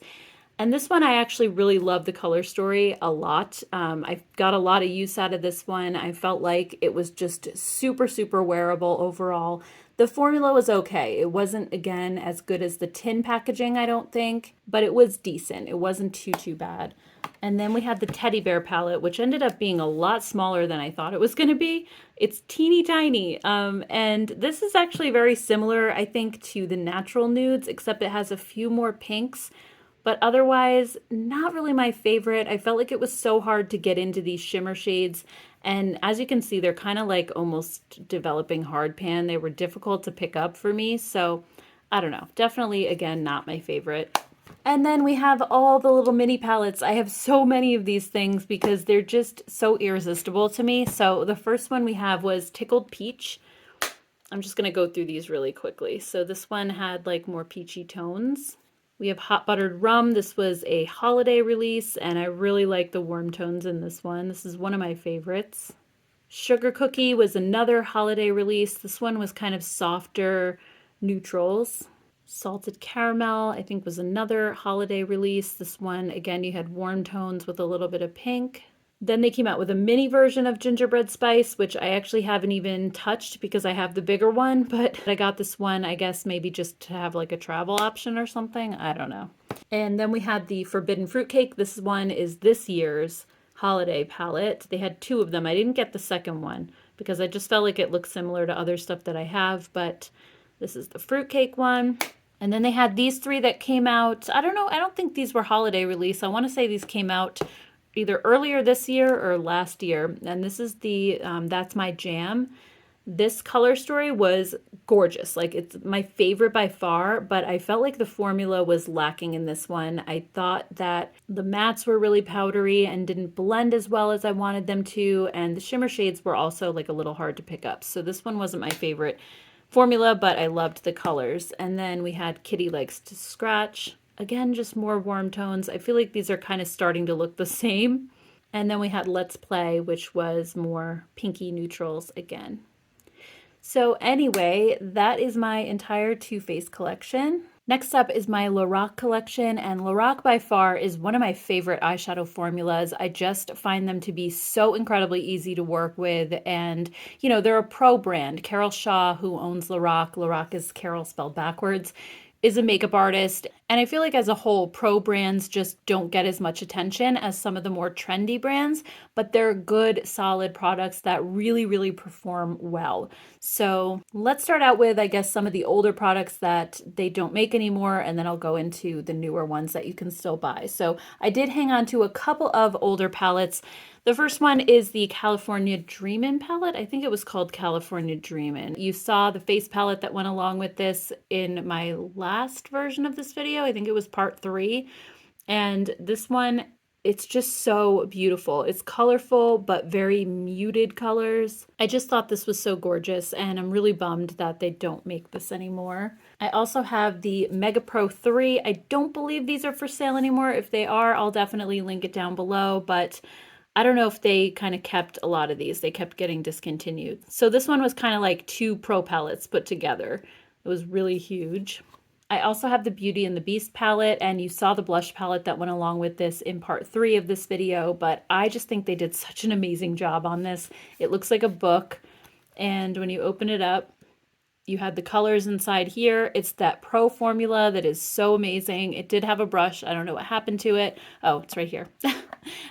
And this one I actually really love the color story a lot. I got a lot of use out of this one. I felt like it was just super, super wearable overall. The formula was okay. It wasn't, again, as good as the tin packaging, I don't think, but it was decent. It wasn't too bad. And then we had the Teddy Bear palette, which ended up being a lot smaller than I thought it was going to be. It's teeny tiny. And this is actually very similar, I think, to the Natural Nudes, except it has a few more pinks. But otherwise, not really my favorite. I felt like it was so hard to get into these shimmer shades. And as you can see, they're kind of like almost developing hard pan. They were difficult to pick up for me. So I don't know. Definitely, again, not my favorite. And then we have all the little mini palettes. I have so many of these things because they're just so irresistible to me. So the first one we have was Tickled Peach. I'm just going to go through these really quickly. So this one had like more peachy tones. We have Hot Buttered Rum. This was a holiday release, and I really like the warm tones in this one. This is one of my favorites. Sugar Cookie was another holiday release. This one was kind of softer neutrals. Salted Caramel, I think, was another holiday release. This one, again, you had warm tones with a little bit of pink. Then they came out with a mini version of Gingerbread Spice, which I actually haven't even touched because I have the bigger one, but I got this one, I guess, maybe just to have like a travel option or something. I don't know. And then we had the Forbidden Fruitcake. This one is this year's holiday palette. They had two of them. I didn't get the second one because I just felt like it looked similar to other stuff that I have, but this is the fruitcake one. And then they had these three that came out. I don't know. I don't think these were holiday release. I want to say these came out either earlier this year or last year. And this is the That's My Jam. This color story was gorgeous. Like, it's my favorite by far, but I felt like the formula was lacking in this one. I thought that the mattes were really powdery and didn't blend as well as I wanted them to. And the shimmer shades were also like a little hard to pick up. So this one wasn't my favorite formula, but I loved the colors. And then we had Kitty Likes to Scratch. Again, just more warm tones. I feel like these are kind of starting to look the same. And then we had Let's Play, which was more pinky neutrals again. So anyway, that is my entire Too Faced collection. Next up is my Lorac collection, and Lorac by far is one of my favorite eyeshadow formulas. I just find them to be so incredibly easy to work with, and you know, they're a pro brand. Carol Shaw, who owns Lorac, Lorac is Carol spelled backwards, is a makeup artist, and I feel like as a whole, pro brands just don't get as much attention as some of the more trendy brands, but they're good, solid products that really perform well. So let's start out with, I guess, some of the older products that they don't make anymore, and then I'll go into the newer ones that you can still buy. So I did hang on to a couple of older palettes. The first one is the California Dreamin' palette. I think it was called California Dreamin'. You saw the face palette that went along with this in my last version of this video. I think it was part 3. And this one, it's just so beautiful. It's colorful, but very muted colors. I just thought this was so gorgeous, and I'm really bummed that they don't make this anymore. I also have the Mega Pro 3. I don't believe these are for sale anymore. If they are, I'll definitely link it down below, but I don't know if they kind of kept a lot of these. They kept getting discontinued. So this one was kind of like 2 pro palettes put together. It was really huge. I also have the Beauty and the Beast palette, and you saw the blush palette that went along with this in part 3 of this video, but I just think they did such an amazing job on this. It looks like a book. And when you open it up, you had the colors inside here. It's that Pro formula that is so amazing. It did have a brush. I don't know what happened to it. Oh, it's right here.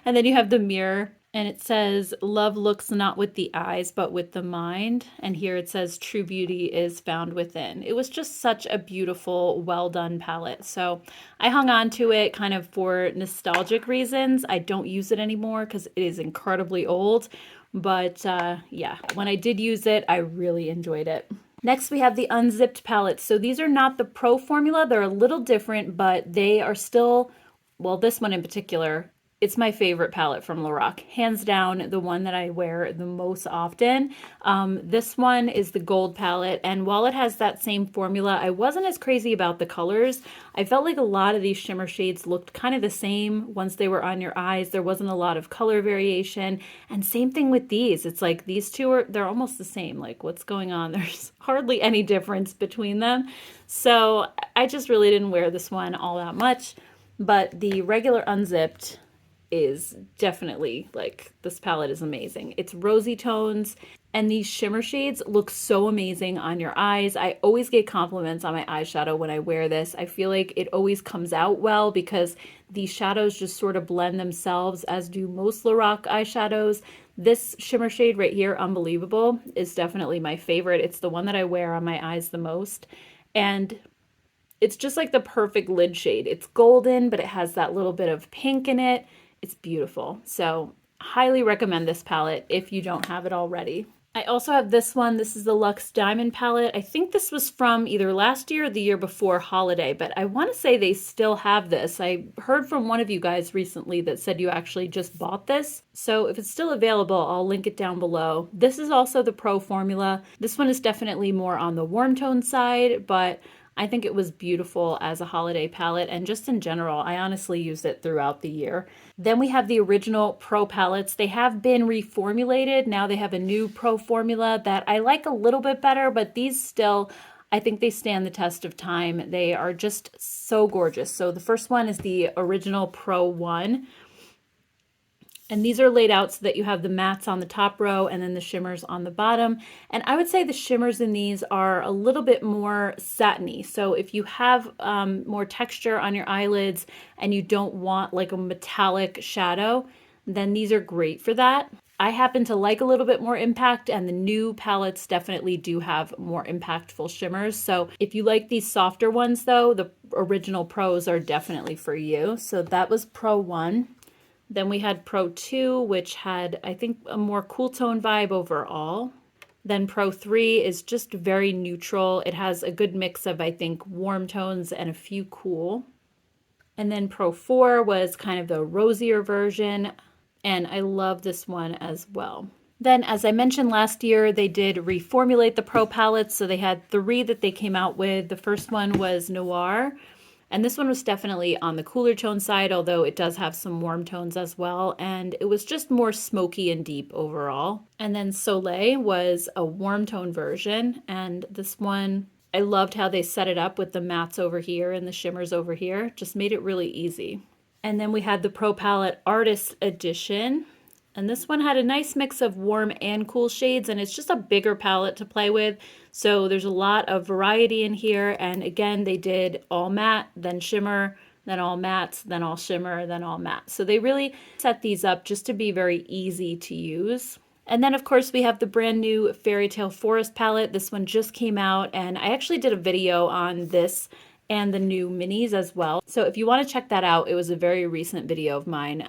And then you have the mirror, and it says, love looks not with the eyes, but with the mind. And here it says, true beauty is found within. It was just such a beautiful, well done palette. So I hung on to it kind of for nostalgic reasons. I don't use it anymore because it is incredibly old. But yeah, when I did use it, I really enjoyed it. Next, we have the unzipped palettes. So these are not the Pro formula. They're a little different, but they are still, well, this one in particular, it's my favorite palette from Lorac. Hands down, the one that I wear the most often. This one is the gold palette, and while it has that same formula, I wasn't as crazy about the colors. I felt like a lot of these shimmer shades looked kind of the same once they were on your eyes. There wasn't a lot of color variation, and same thing with these. It's like these two they're almost the same. Like, what's going on? There's hardly any difference between them. So I just really didn't wear this one all that much, but the regular unzipped is definitely, like, this palette is amazing. It's rosy tones, and these shimmer shades look so amazing on your eyes. I always get compliments on my eyeshadow when I wear this. I feel like it always comes out well because these shadows just sort of blend themselves, as do most Lorac eyeshadows. This shimmer shade right here, Unbelievable, is definitely my favorite. It's the one that I wear on my eyes the most. And it's just like the perfect lid shade. It's golden, but it has that little bit of pink in it. It's beautiful. So highly recommend this palette if you don't have it already. I also have this one. This is the Luxe Diamond palette. I think this was from either last year or the year before holiday, but I want to say they still have this. I heard from one of you guys recently that said you actually just bought this. So if it's still available, I'll link it down below. This is also the Pro formula. This one is definitely more on the warm tone side, but I think it was beautiful as a holiday palette, and just in general, I honestly used it throughout the year. Then we have the original Pro palettes. They have been reformulated. Now they have a new Pro formula that I like a little bit better, but these still, I think they stand the test of time. They are just so gorgeous. So the first one is the original Pro 1. And these are laid out so that you have the mattes on the top row and then the shimmers on the bottom. And I would say the shimmers in these are a little bit more satiny. So if you have more texture on your eyelids and you don't want like a metallic shadow, then these are great for that. I happen to like a little bit more impact, and the new palettes definitely do have more impactful shimmers. So if you like these softer ones though, the original Pros are definitely for you. So that was Pro 1. Then we had Pro 2, which had, I think, a more cool tone vibe overall. Then Pro 3 is just very neutral. It has a good mix of, I think, warm tones and a few cool. And then Pro 4 was kind of the rosier version, and I love this one as well. Then, as I mentioned last year, they did reformulate the Pro palettes, so they had 3 that they came out with. The first one was Noir. And this one was definitely on the cooler tone side, although it does have some warm tones as well. And it was just more smoky and deep overall. And then Soleil was a warm tone version. And this one, I loved how they set it up with the mattes over here and the shimmers over here. Just made it really easy. And then we had the Pro Palette Artist Edition. And this one had a nice mix of warm and cool shades, and it's just a bigger palette to play with. So there's a lot of variety in here. And again, they did all matte, then shimmer, then all mattes, then all shimmer, then all matte. So they really set these up just to be very easy to use. And then of course we have the brand new Fairy Tale Forest palette. This one just came out, and I actually did a video on this and the new minis as well. So if you want to check that out, it was a very recent video of mine.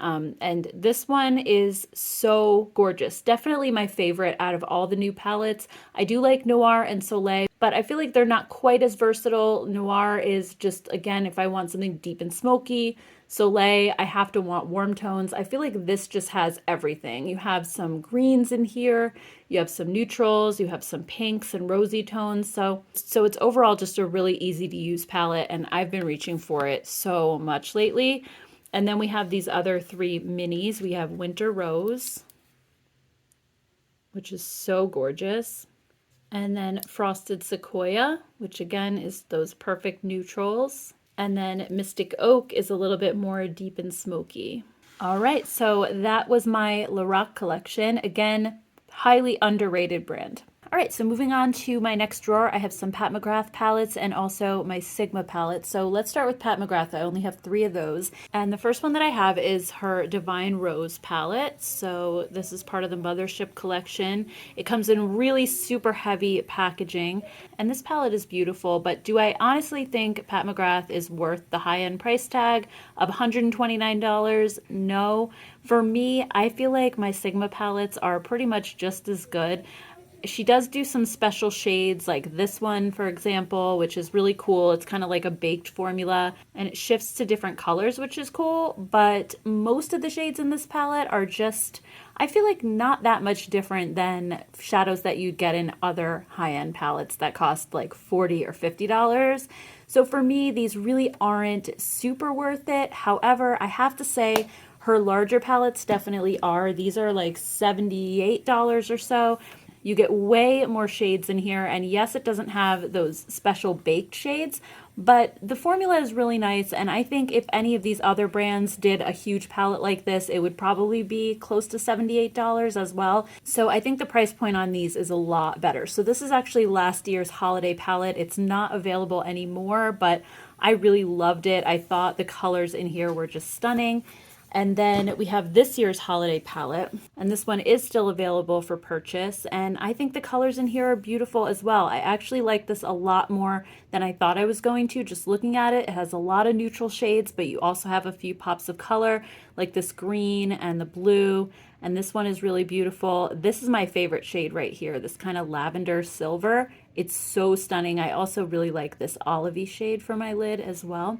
And this one is so gorgeous. Definitely my favorite out of all the new palettes. I do like Noir and Soleil, but I feel like they're not quite as versatile. Noir is just, again, if I want something deep and smoky. Soleil, I have to want warm tones. I feel like this just has everything. You have some greens in here, you have some neutrals, you have some pinks and rosy tones. So it's overall just a really easy to use palette, and I've been reaching for it so much lately. And then we have these other 3 minis. We have Winter Rose, which is so gorgeous. And then Frosted Sequoia, which again is those perfect neutrals. And then Mystic Oak is a little bit more deep and smoky. All right, so that was my Lorac collection. Again, highly underrated brand. All right, so moving on to my next drawer, I have some Pat McGrath palettes and also my Sigma palette. So let's start with Pat McGrath. I only have 3 of those. And the first one that I have is her Divine Rose palette. So this is part of the Mothership collection. It comes in really super heavy packaging. And this palette is beautiful, but do I honestly think Pat McGrath is worth the high-end price tag of $129? No. For me, I feel like my Sigma palettes are pretty much just as good. She does do some special shades like this one, for example, which is really cool. It's kind of like a baked formula and it shifts to different colors, which is cool. But most of the shades in this palette are just, I feel like, not that much different than shadows that you get in other high-end palettes that cost like $40 or $50. So for me, these really aren't super worth it. However, I have to say, her larger palettes definitely are. These are like $78 or so. You get way more shades in here, and yes, it doesn't have those special baked shades, but the formula is really nice, and I think if any of these other brands did a huge palette like this, it would probably be close to $78 as well. So I think the price point on these is a lot better. So this is actually last year's holiday palette. It's not available anymore, but I really loved it. I thought the colors in here were just stunning. And then we have this year's holiday palette, and this one is still available for purchase. And I think the colors in here are beautiful as well. I actually like this a lot more than I thought I was going to, just looking at it. It has a lot of neutral shades, but you also have a few pops of color, like this green and the blue. And this one is really beautiful. This is my favorite shade right here, this kind of lavender silver. It's so stunning. I also really like this olivey shade for my lid as well.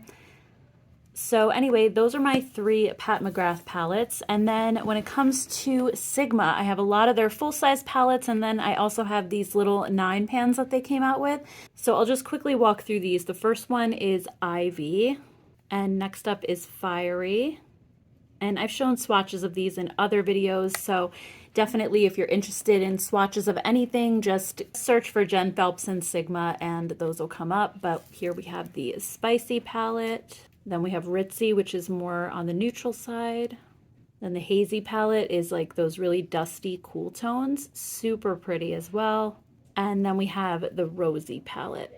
So anyway, those are my 3 Pat McGrath palettes. And then when it comes to Sigma, I have a lot of their full-size palettes, and then I also have these little 9 pans that they came out with. So I'll just quickly walk through these. The first one is Ivy, and next up is Fiery. And I've shown swatches of these in other videos, so definitely if you're interested in swatches of anything, just search for Jen Phelps and Sigma and those will come up. But here we have the Spicy palette. Then we have Ritzy, which is more on the neutral side. Then the Hazy palette is like those really dusty cool tones. Super pretty as well. And then we have the Rosy palette.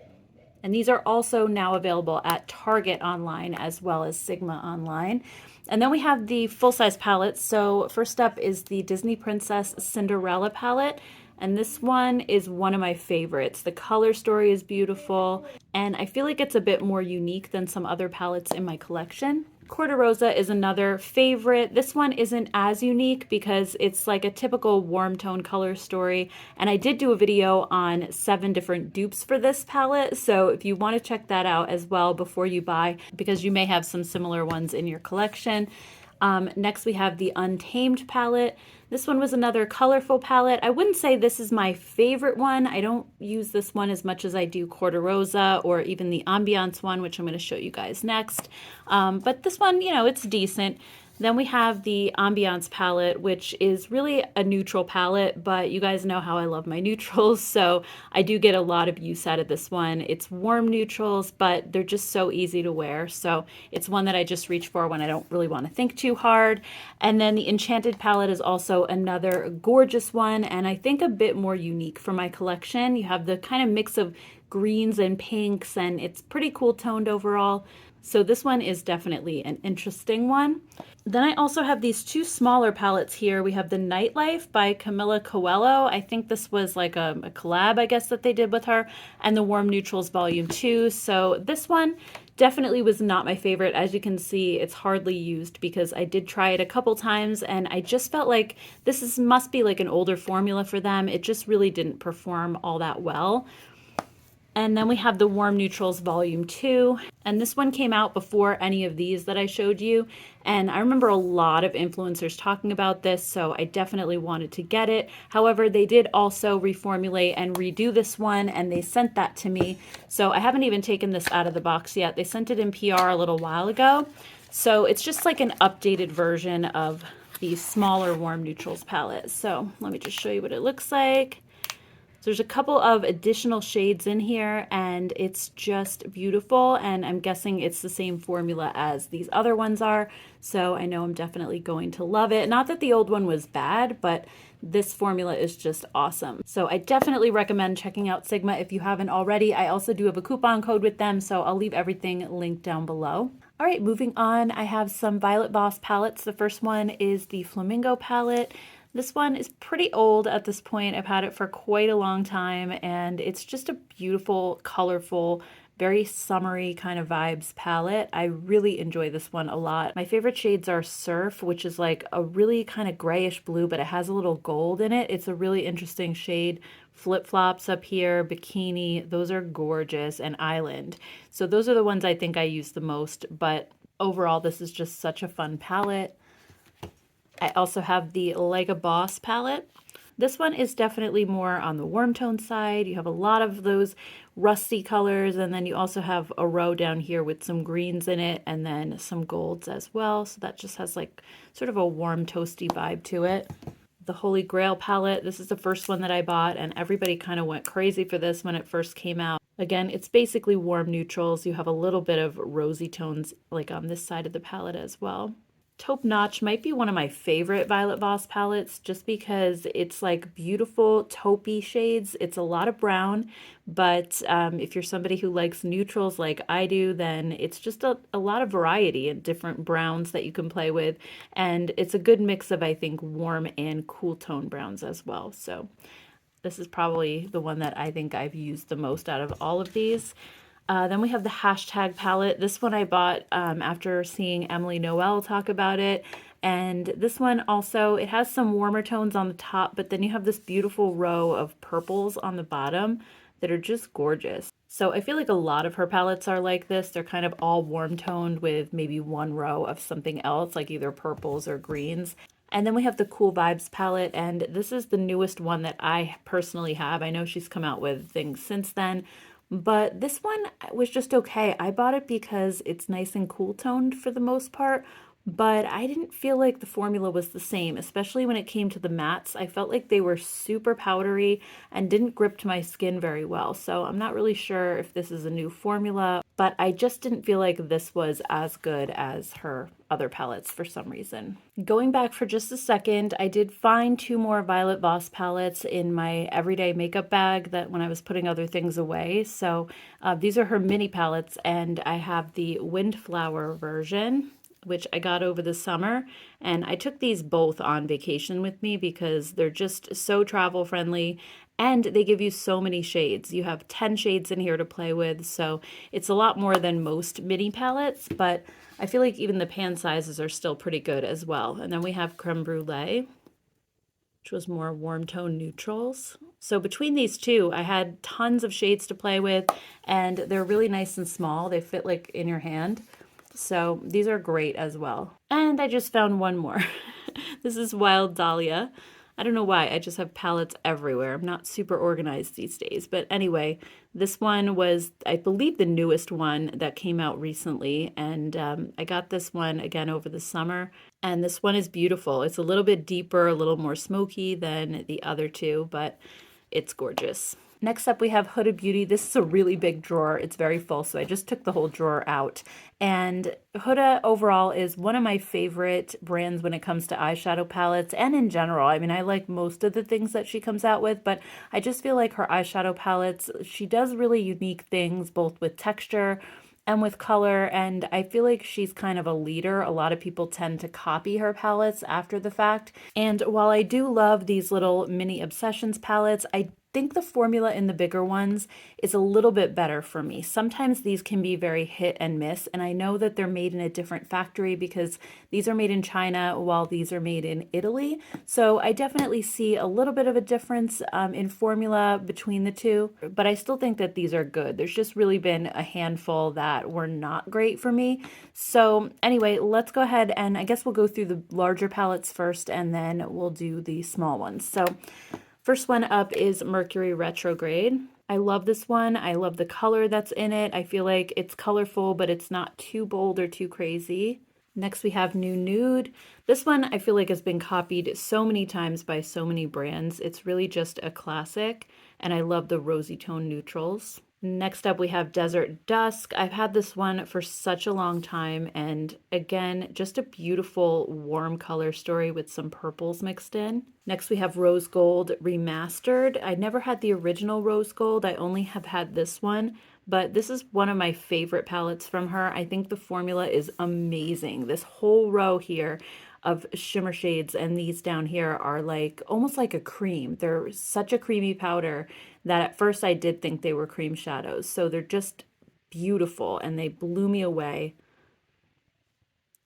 And these are also now available at Target online as well as Sigma online. And then we have the full-size palettes. So first up is the Disney Princess Cinderella palette. And this one is one of my favorites. The color story is beautiful, and I feel like it's a bit more unique than some other palettes in my collection. Corta Rosa is another favorite. This one isn't as unique because it's like a typical warm tone color story, and I did do a video on 7 different dupes for this palette, so if you want to check that out as well before you buy, because you may have some similar ones in your collection. Next we have the Untamed palette. This one was another colorful palette. I wouldn't say this is my favorite one. I don't use this one as much as I do Corta Rosa or even the Ambiance one, which I'm going to show you guys next. But this one, you know, it's decent. Then we have the Ambiance palette, which is really a neutral palette, but you guys know how I love my neutrals, so I do get a lot of use out of this one. It's warm neutrals, but they're just so easy to wear, so it's one that I just reach for when I don't really want to think too hard. And then the Enchanted palette is also another gorgeous one, and I think a bit more unique for my collection. You have the kind of mix of greens and pinks, and it's pretty cool toned overall. So this one is definitely an interesting one. Then I also have these 2 smaller palettes here. We have the Nightlife by Camila Coelho. I think this was like a collab, I guess, that they did with her. And the Warm Neutrals Volume 2. So this one definitely was not my favorite. As you can see, it's hardly used because I did try it a couple times and I just felt like this must be like an older formula for them. It just really didn't perform all that well. And then we have the Warm Neutrals Volume 2. And this one came out before any of these that I showed you. And I remember a lot of influencers talking about this, so I definitely wanted to get it. However, they did also reformulate and redo this one, and they sent that to me. So I haven't even taken this out of the box yet. They sent it in PR a little while ago. So it's just like an updated version of the smaller Warm Neutrals palette. So let me just show you what it looks like. So there's a couple of additional shades in here and it's just beautiful, and I'm guessing it's the same formula as these other ones are, so I know I'm definitely going to love it. Not that the old one was bad, but this formula is just awesome. So I definitely recommend checking out Sigma if you haven't already. I also do have a coupon code with them, so I'll leave everything linked down below. All right, moving on, I have some Violet Voss palettes. The first one is the Flamingo palette. This one is pretty old at this point. I've had it for quite a long time, and it's just a beautiful, colorful, very summery kind of vibes palette. I really enjoy this one a lot. My favorite shades are Surf, which is like a really kind of grayish blue, but it has a little gold in it. It's a really interesting shade. Flip Flops up here, Bikini, those are gorgeous, and Island. So those are the ones I think I use the most, but overall this is just such a fun palette. I also have the Like a Boss palette. This one is definitely more on the warm tone side. You have a lot of those rusty colors, and then you also have a row down here with some greens in it and then some golds as well. So that just has like sort of a warm toasty vibe to it. The Holy Grail palette, this is the first one that I bought, and everybody kind of went crazy for this when it first came out. Again, it's basically warm neutrals. You have a little bit of rosy tones like on this side of the palette as well. Taupe Notch might be one of my favorite Violet Voss palettes just because it's like beautiful taupey shades. It's a lot of brown, but if you're somebody who likes neutrals like I do, then it's just a lot of variety and different browns that you can play with. And it's a good mix of, I think, warm and cool tone browns as well. So this is probably the one that I think I've used the most out of all of these. Then we have the Hashtag palette. This one I bought after seeing Emily Noel talk about it. And this one also, it has some warmer tones on the top, but then you have this beautiful row of purples on the bottom that are just gorgeous. So I feel like a lot of her palettes are like this. They're kind of all warm toned with maybe one row of something else, like either purples or greens. And then we have the Cool Vibes palette, and this is the newest one that I personally have. I know she's come out with things since then, but this one was just okay. I bought it because it's nice and cool toned for the most part, but I didn't feel like the formula was the same, especially when it came to the mattes. I felt like they were super powdery and didn't grip to my skin very well. So I'm not really sure if this is a new formula, but I just didn't feel like this was as good as her other palettes for some reason. Going back for just a second, I did find 2 more Violet Voss palettes in my everyday makeup bag that when I was putting other things away. So these are her mini palettes, and I have the Windflower version, which I got over the summer, and I took these both on vacation with me because they're just so travel friendly, and they give you so many shades. You have 10 shades in here to play with, so it's a lot more than most mini palettes, but I feel like even the pan sizes are still pretty good as well. And then we have Creme Brulee, which was more warm tone neutrals. So between these two, I had tons of shades to play with, and they're really nice and small. They fit like in your hand. So these are great as well. And I just found one more. This is Wild Dahlia. I don't know why, I just have palettes everywhere. I'm not super organized these days. But anyway, this one was, I believe, the newest one that came out recently. And I got this one again over the summer. And this one is beautiful. It's a little bit deeper, a little more smoky than the other two, but it's gorgeous. Next up, we have Huda Beauty. This is a really big drawer. It's very full, so I just took the whole drawer out. And Huda overall is one of my favorite brands when it comes to eyeshadow palettes and in general. I mean, I like most of the things that she comes out with, but I just feel like her eyeshadow palettes, she does really unique things, both with texture and with color, and I feel like she's kind of a leader. A lot of people tend to copy her palettes after the fact. And while I do love these little mini Obsessions palettes, I think the formula in the bigger ones is a little bit better for me. Sometimes these can be very hit and miss, and I know that they're made in a different factory because these are made in China while these are made in Italy. So I definitely see a little bit of a difference in formula between the two, but I still think that these are good. There's just really been a handful that were not great for me. So anyway, let's go ahead and I guess we'll go through the larger palettes first and then we'll do the small ones. So first one up is Mercury Retrograde. I love this one. I love the color that's in it. I feel like it's colorful, but it's not too bold or too crazy. Next we have New Nude. This one I feel like has been copied so many times by so many brands. It's really just a classic, and I love the rosy tone neutrals. Next up we have Desert Dusk. I've had this one for such a long time, and again, just a beautiful warm color story with some purples mixed in. Next we have Rose Gold Remastered. I never had the original Rose Gold. I only have had this one, but this is one of my favorite palettes from her. I think the formula is amazing. This whole row here of shimmer shades, and these down here are like almost like a cream. They're such a creamy powder that at first I did think they were cream shadows. So they're just beautiful and they blew me away.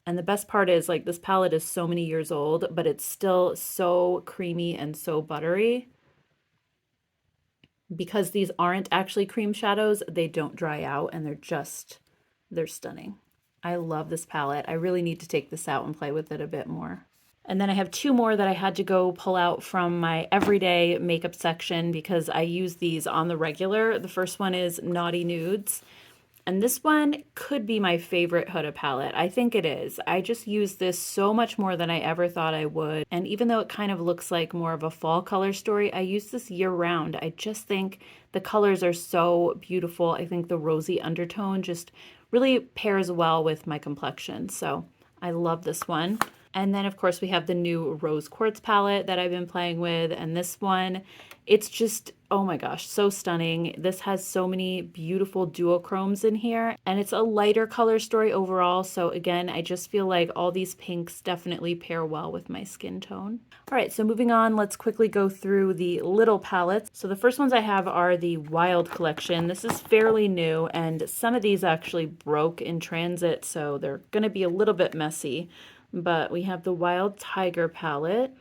And the best part is, like, this palette is so many years old, but it's still so creamy and so buttery. Because these aren't actually cream shadows, they don't dry out and they're stunning. I love this palette. I really need to take this out and play with it a bit more. And then I have two more that I had to go pull out from my everyday makeup section because I use these on the regular. The first one is Naughty Nudes. And this one could be my favorite Huda palette. I think it is. I just use this so much more than I ever thought I would. And even though it kind of looks like more of a fall color story, I use this year round. I just think the colors are so beautiful. I think the rosy undertone just really pairs well with my complexion. So I love this one. And then, of course, we have the new Rose Quartz palette that I've been playing with. And this one, it's just, oh my gosh, so stunning. This has so many beautiful duochromes in here. And it's a lighter color story overall. So again, I just feel like all these pinks definitely pair well with my skin tone. All right, so moving on, let's quickly go through the little palettes. So the first ones I have are the Wild collection. This is fairly new, and some of these actually broke in transit, so they're going to be a little bit messy. But we have the Wild Tiger palette.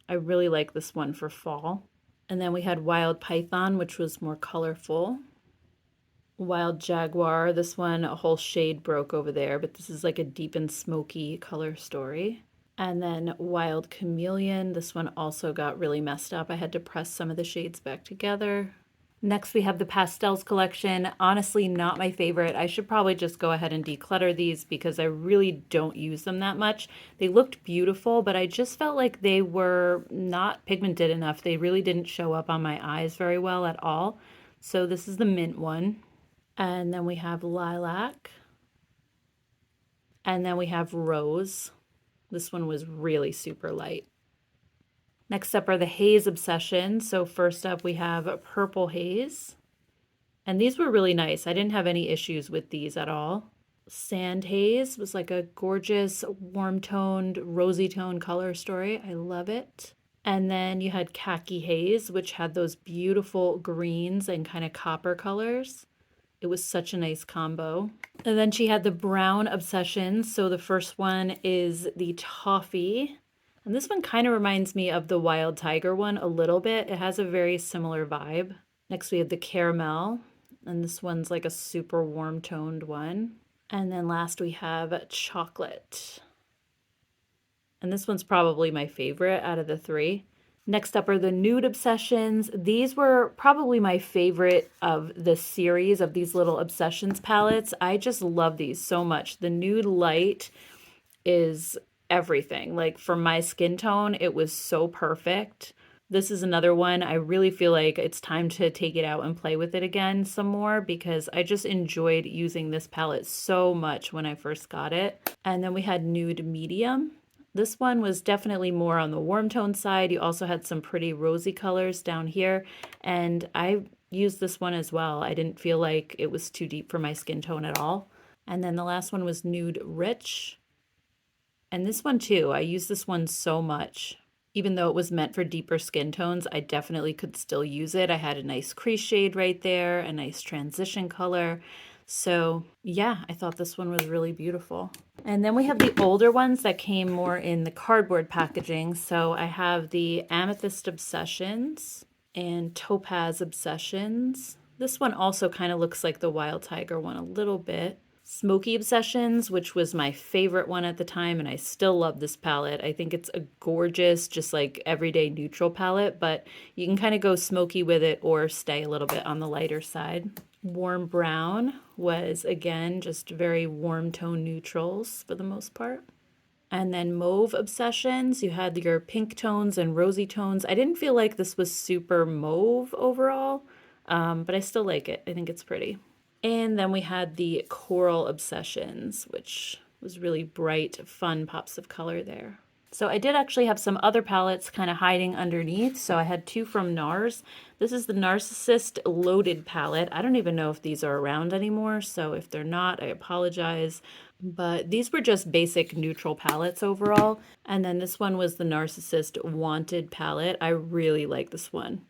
I really like this one for fall. And then we had Wild Python, which was more colorful. Wild Jaguar, this one, a whole shade broke over there, but this is like a deep and smoky color story. And then Wild Chameleon, this one also got really messed up. I had to press some of the shades back together. Next, we have the Pastels collection. Honestly, not my favorite. I should probably just go ahead and declutter these because I really don't use them that much. They looked beautiful, but I just felt like they were not pigmented enough. They really didn't show up on my eyes very well at all. So this is the mint one. And then we have Lilac. And then we have Rose. This one was really super light. Next up are the Haze Obsessions. So first up we have Purple Haze. And these were really nice. I didn't have any issues with these at all. Sand Haze was like a gorgeous warm-toned, rosy-toned color story. I love it. And then you had Khaki Haze, which had those beautiful greens and kind of copper colors. It was such a nice combo. And then she had the Brown Obsessions. So the first one is the Toffee. And this one kind of reminds me of the Wild Tiger one a little bit. It has a very similar vibe. Next we have the Caramel, and this one's like a super warm toned one. And then last we have Chocolate. And this one's probably my favorite out of the three. Next up are the Nude Obsessions. These were probably my favorite of the series of these little Obsessions palettes. I just love these so much. The Nude Light is everything. Like, for my skin tone, it was so perfect. This is another one. I really feel like it's time to take it out and play with it again some more because I just enjoyed using this palette so much when I first got it. And then we had Nude Medium. This one was definitely more on the warm tone side. You also had some pretty rosy colors down here, and I used this one as well. I didn't feel like it was too deep for my skin tone at all. And then the last one was Nude Rich. And this one too, I use this one so much. Even though it was meant for deeper skin tones, I definitely could still use it. I had a nice crease shade right there, a nice transition color. So yeah, I thought this one was really beautiful. And then we have the older ones that came more in the cardboard packaging. So I have the Amethyst Obsessions and Topaz Obsessions. This one also kind of looks like the Wild Tiger one a little bit. Smoky Obsessions, which was my favorite one at the time, and I still love this palette. I think it's a gorgeous, just like everyday neutral palette, but you can kind of go smoky with it or stay a little bit on the lighter side. Warm Brown was, again, just very warm tone neutrals for the most part. And then Mauve Obsessions, you had your pink tones and rosy tones. I didn't feel like this was super mauve overall, but I still like it. I think it's pretty. And then we had the Coral Obsessions, which was really bright, fun pops of color there. So I did actually have some other palettes kind of hiding underneath. So I had two from NARS. This is the Narcissist Loaded palette. I don't even know if these are around anymore, so if they're not, I apologize. But these were just basic neutral palettes overall. And then this one was the Narcissist Wanted palette. I really like this one.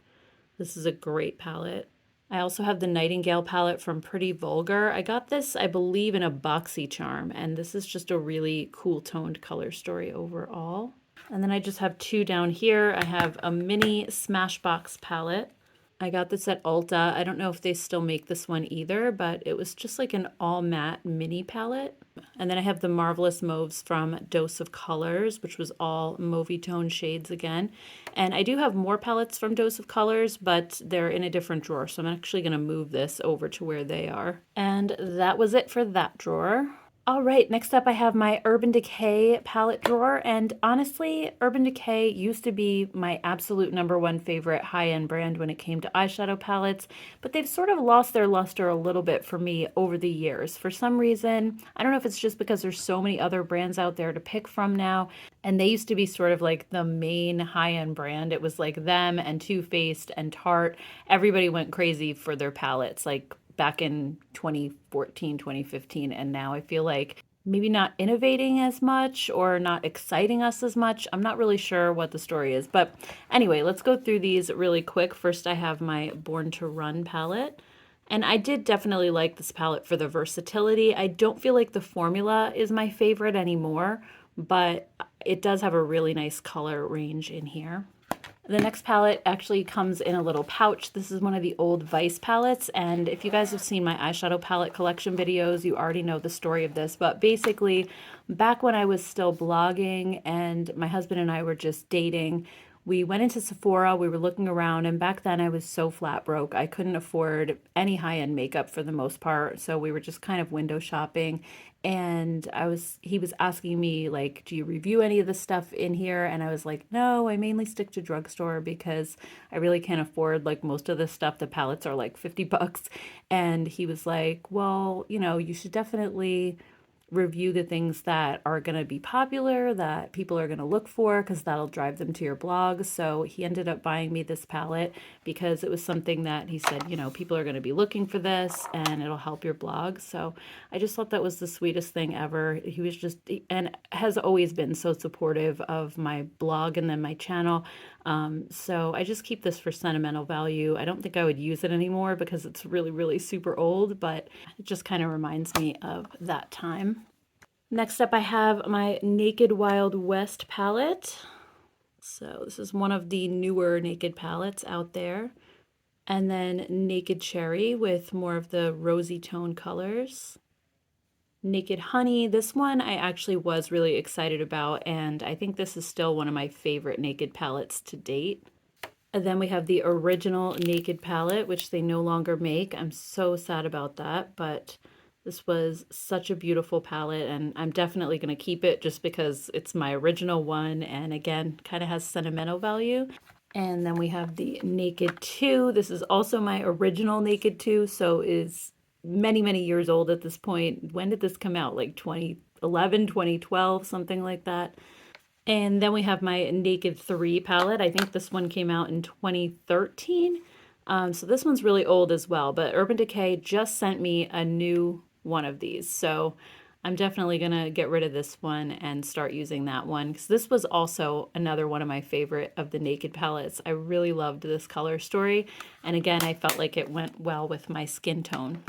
This is a great palette. I also have the Nightingale palette from Pretty Vulgar. I got this, I believe, in a BoxyCharm, and this is just a really cool toned color story overall. And then I just have two down here. I have a mini Smashbox palette. I got this at Ulta. I don't know if they still make this one either, but it was just like an all matte mini palette. And then I have the Marvelous Mauves from Dose of Colors, which was all mauvey tone shades again. And I do have more palettes from Dose of Colors, but they're in a different drawer. So I'm actually going to move this over to where they are. And that was it for that drawer. All right, next up I have my Urban Decay palette drawer, and honestly, Urban Decay used to be my absolute #1 favorite high-end brand when it came to eyeshadow palettes, but they've sort of lost their luster a little bit for me over the years. For some reason, I don't know if it's just because there's so many other brands out there to pick from now, and they used to be sort of like the main high-end brand. It was like them and Too Faced and Tarte. Everybody went crazy for their palettes, like back in 2014, 2015, and now I feel like maybe not innovating as much or not exciting us as much. I'm not really sure what the story is, but anyway, let's go through these really quick. First, I have my Born to Run palette. And I did definitely like this palette for the versatility. I don't feel like the formula is my favorite anymore, but it does have a really nice color range in here. The next palette actually comes in a little pouch. This is one of the old Vice palettes, and if you guys have seen my eyeshadow palette collection videos, you already know the story of this, but basically, back when I was still blogging and my husband and I were just dating, we went into Sephora, we were looking around, and back then I was so flat broke. I couldn't afford any high-end makeup for the most part, so we were just kind of window shopping. And he was asking me, like, do you review any of the stuff in here? And I was like, no, I mainly stick to drugstore because I really can't afford like most of the stuff. The palettes are like 50 bucks. And he was like, well, you should definitely review the things that are going to be popular, that people are going to look for, because that'll drive them to your blog. So he ended up buying me this palette because it was something that he said, people are going to be looking for this and it'll help your blog. So I just thought that was the sweetest thing ever. He was just, and has always been so supportive of my blog and then my channel. So I just keep this for sentimental value. I don't think I would use it anymore because it's really, really super old, but it just kind of reminds me of that time. Next up, I have my Naked Wild West palette. So this is one of the newer Naked palettes out there. And then Naked Cherry with more of the rosy tone colors. Naked Honey, this one I actually was really excited about, and I think this is still one of my favorite Naked palettes to date. And then we have the original Naked palette, which they no longer make. I'm so sad about that, but this was such a beautiful palette, and I'm definitely going to keep it just because it's my original one, and again, kind of has sentimental value. And then we have the Naked 2. This is also my original Naked 2, so is many, many years old at this point. When did this come out? Like 2011, 2012, something like that. And then we have my Naked 3 palette. I think this one came out in 2013. So this one's really old as well, but Urban Decay just sent me a new one of these. So I'm definitely going to get rid of this one and start using that one, because this was also another one of my favorite of the Naked palettes. I really loved this color story. And again, I felt like it went well with my skin tone.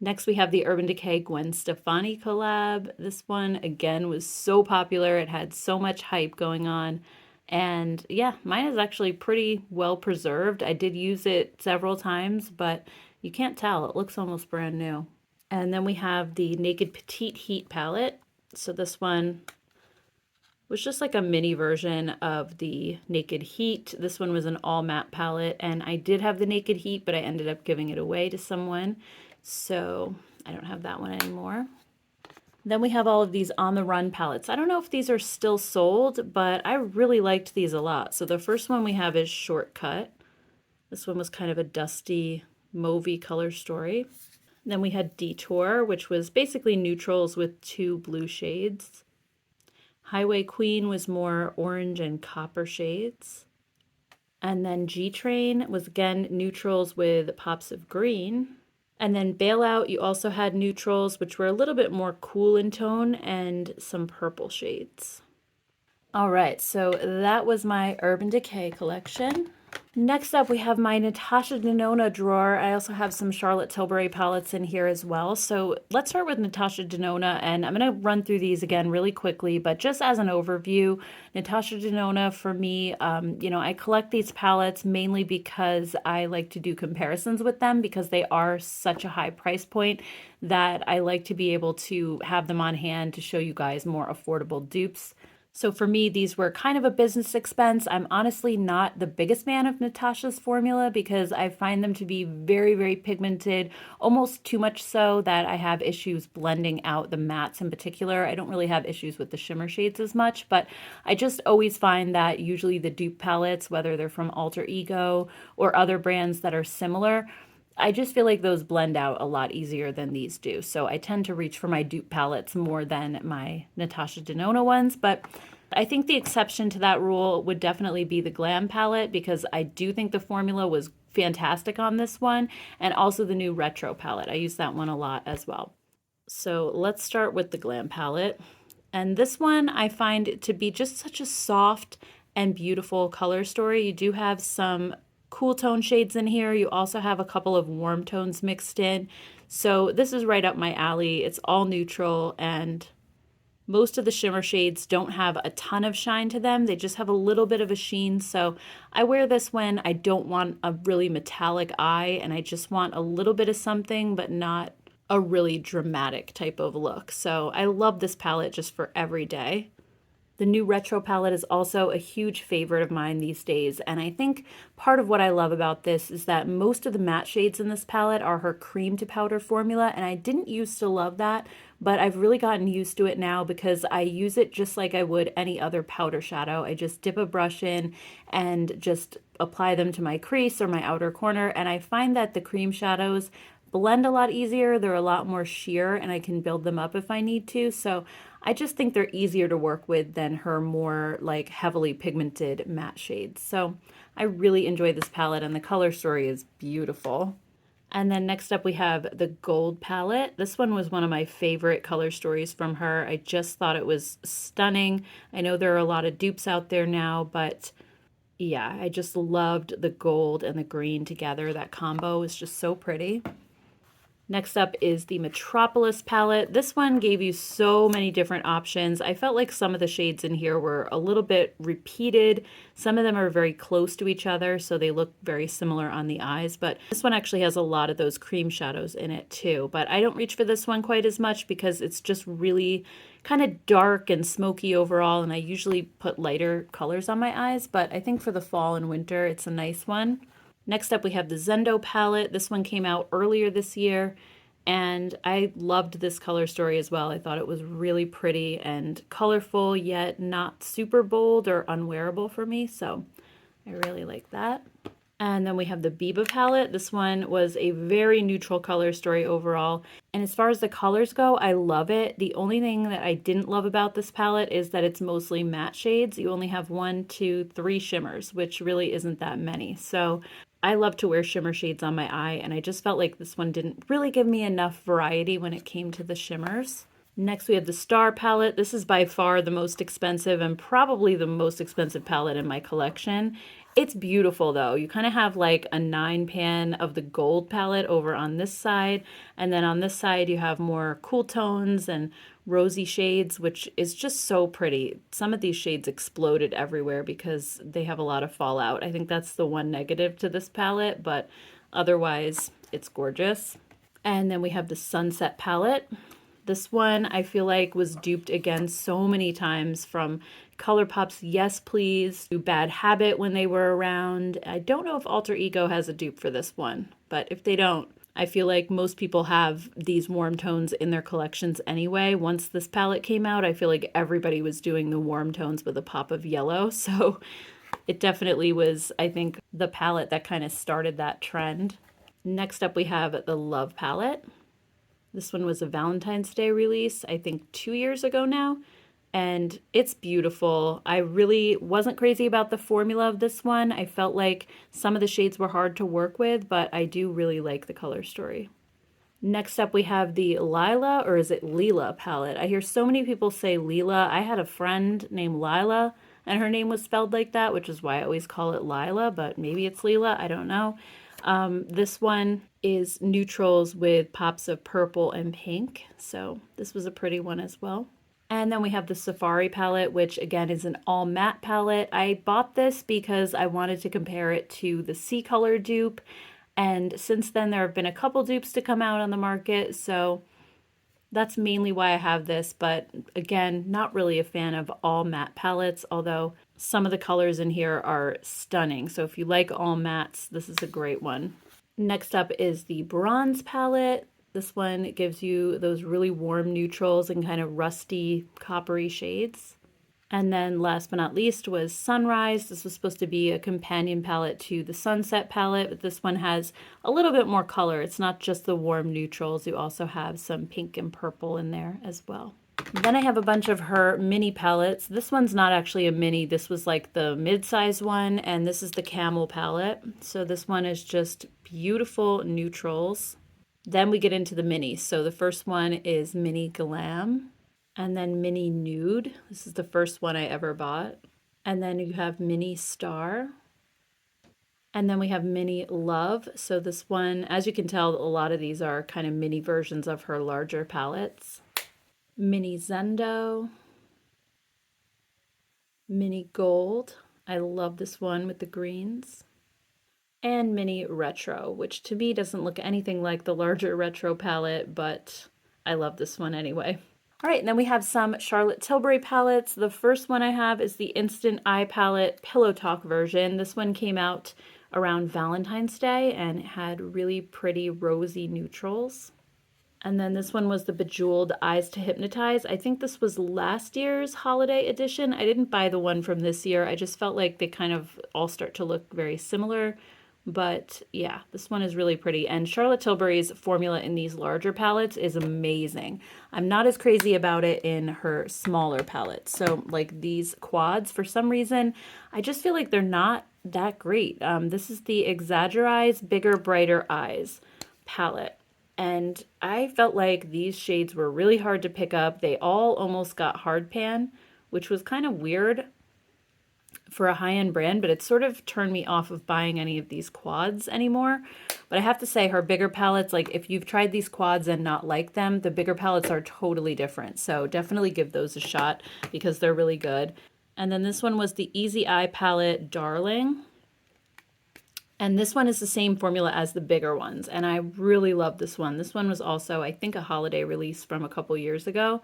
Next, we have the Urban Decay Gwen Stefani collab. This one, again, was so popular. It had so much hype going on. And yeah, mine is actually pretty well preserved. I did use it several times, but you can't tell. It looks almost brand new. And then we have the Naked Petite Heat palette. So this one was just like a mini version of the Naked Heat. This one was an all matte palette, and I did have the Naked Heat, but I ended up giving it away to someone, so I don't have that one anymore. Then we have all of these On the Run palettes. I don't know if these are still sold, but I really liked these a lot. So the first one we have is Shortcut. This one was kind of a dusty, mauvey color story. Then we had Detour, which was basically neutrals with 2 blue shades. Highway Queen was more orange and copper shades. And then G-Train was again neutrals with pops of green. And then Bailout, you also had neutrals, which were a little bit more cool in tone, and some purple shades. All right, so that was my Urban Decay collection. Next up, we have my Natasha Denona drawer. I also have some Charlotte Tilbury palettes in here as well. So let's start with Natasha Denona, and I'm going to run through these again really quickly, but just as an overview, Natasha Denona for me, you know, I collect these palettes mainly because I like to do comparisons with them because they are such a high price point that I like to be able to have them on hand to show you guys more affordable dupes. So for me, these were kind of a business expense. I'm honestly not the biggest fan of Natasha's formula because I find them to be very, very pigmented, almost too much so that I have issues blending out the mattes in particular. I don't really have issues with the shimmer shades as much, but I just always find that usually the dupe palettes, whether they're from Alter Ego or other brands that are similar, I just feel like those blend out a lot easier than these do. So I tend to reach for my dupe palettes more than my Natasha Denona ones. But I think the exception to that rule would definitely be the Glam palette because I do think the formula was fantastic on this one. And also the new Retro palette. I use that one a lot as well. So let's start with the Glam palette. And this one I find to be just such a soft and beautiful color story. You do have some cool tone shades in here. You also have a couple of warm tones mixed in. So this is right up my alley. It's all neutral and most of the shimmer shades don't have a ton of shine to them. They just have a little bit of a sheen. So I wear this when I don't want a really metallic eye and I just want a little bit of something, but not a really dramatic type of look. So I love this palette just for every day. The new Retro palette is also a huge favorite of mine these days, and I think part of what I love about this is that most of the matte shades in this palette are her cream to powder formula, and I didn't used to love that, but I've really gotten used to it now because I use it just like I would any other powder shadow. I just dip a brush in and just apply them to my crease or my outer corner, and I find that the cream shadows blend a lot easier. They're a lot more sheer and I can build them up if I need to. So I just think they're easier to work with than her more like heavily pigmented matte shades. So I really enjoy this palette and the color story is beautiful. And then next up we have the Gold palette. This one was one of my favorite color stories from her. I just thought it was stunning. I know there are a lot of dupes out there now, but yeah, I just loved the gold and the green together. That combo is just so pretty. Next up is the Metropolis palette. This one gave you so many different options. I felt like some of the shades in here were a little bit repeated. Some of them are very close to each other, so they look very similar on the eyes, but this one actually has a lot of those cream shadows in it too. But I don't reach for this one quite as much because it's just really kind of dark and smoky overall, and I usually put lighter colors on my eyes, but I think for the fall and winter, it's a nice one. Next up, we have the Zendo palette. This one came out earlier this year, and I loved this color story as well. I thought it was really pretty and colorful, yet not super bold or unwearable for me, so I really like that. And then we have the Biba palette. This one was a very neutral color story overall. And as far as the colors go, I love it. The only thing that I didn't love about this palette is that it's mostly matte shades. You only have 1, 2, 3 shimmers, which really isn't that many. So I love to wear shimmer shades on my eye, and I just felt like this one didn't really give me enough variety when it came to the shimmers. Next, we have the Star palette. This is by far the most expensive and probably the most expensive palette in my collection. It's beautiful though. You kind of have like a 9-pan of the gold palette over on this side, and then on this side you have more cool tones and rosy shades, which is just so pretty. Some of these shades exploded everywhere because they have a lot of fallout. I think that's the one negative to this palette, but otherwise it's gorgeous. And then we have the Sunset palette. This one I feel like was duped again so many times from ColourPop's Yes Please, Bad Habit when they were around. I don't know if Alter Ego has a dupe for this one, but if they don't, I feel like most people have these warm tones in their collections anyway. Once this palette came out, I feel like everybody was doing the warm tones with a pop of yellow. So it definitely was, I think, the palette that kind of started that trend. Next up, we have the Love palette. This one was a Valentine's Day release, I think 2 years ago now, and it's beautiful. I really wasn't crazy about the formula of this one. I felt like some of the shades were hard to work with, but I do really like the color story. Next up, we have the Lila, or is it Lila palette? I hear so many people say Lila. I had a friend named Lila, and her name was spelled like that, which is why I always call it Lila, but maybe it's Lila, I don't know. This one is neutrals with pops of purple and pink, so this was a pretty one as well. And then we have the Safari palette, which again is an all matte palette. I bought this because I wanted to compare it to the C Color dupe, and since then there have been a couple dupes to come out on the market, so that's mainly why I have this. But again, not really a fan of all matte palettes, although some of the colors in here are stunning. So if you like all mattes, this is a great one. Next up is the Bronze palette. This one gives you those really warm neutrals and kind of rusty coppery shades. And then last but not least was Sunrise. This was supposed to be a companion palette to the Sunset palette, but this one has a little bit more color. It's not just the warm neutrals. You also have some pink and purple in there as well. Then I have a bunch of her mini palettes. This one's not actually a mini. This was like the mid-size one, and this is the Camel palette. So this one is just beautiful neutrals. Then we get into the minis. So the first one is Mini Glam. And then Mini Nude. This is the first one I ever bought. And then you have Mini Star. And then we have Mini Love. So this one, as you can tell, a lot of these are kind of mini versions of her larger palettes. Mini Zendo. Mini Gold. I love this one with the greens. And Mini Retro, which to me doesn't look anything like the larger Retro palette, but I love this one anyway. All right, and then we have some Charlotte Tilbury palettes. The first one I have is the Instant Eye Palette Pillow Talk version. This one came out around Valentine's Day and it had really pretty rosy neutrals. And then this one was the Bejeweled Eyes to Hypnotize. I think this was last year's holiday edition. I didn't buy the one from this year. I just felt like they kind of all start to look very similar. But yeah, this one is really pretty. And Charlotte Tilbury's formula in these larger palettes is amazing. I'm not as crazy about it in her smaller palettes. So like these quads, for some reason, I just feel like they're not that great. This is the Exaggerize Bigger Brighter Eyes palette. And I felt like these shades were really hard to pick up. They all almost got hard pan, which was kind of weird for a high-end brand, but it sort of turned me off of buying any of these quads anymore. But I have to say her bigger palettes, like if you've tried these quads and not liked them, the bigger palettes are totally different. So definitely give those a shot because they're really good. And then this one was the Easy Eye palette Darling. And this one is the same formula as the bigger ones. And I really love this one. This one was also, I think, a holiday release from a couple years ago.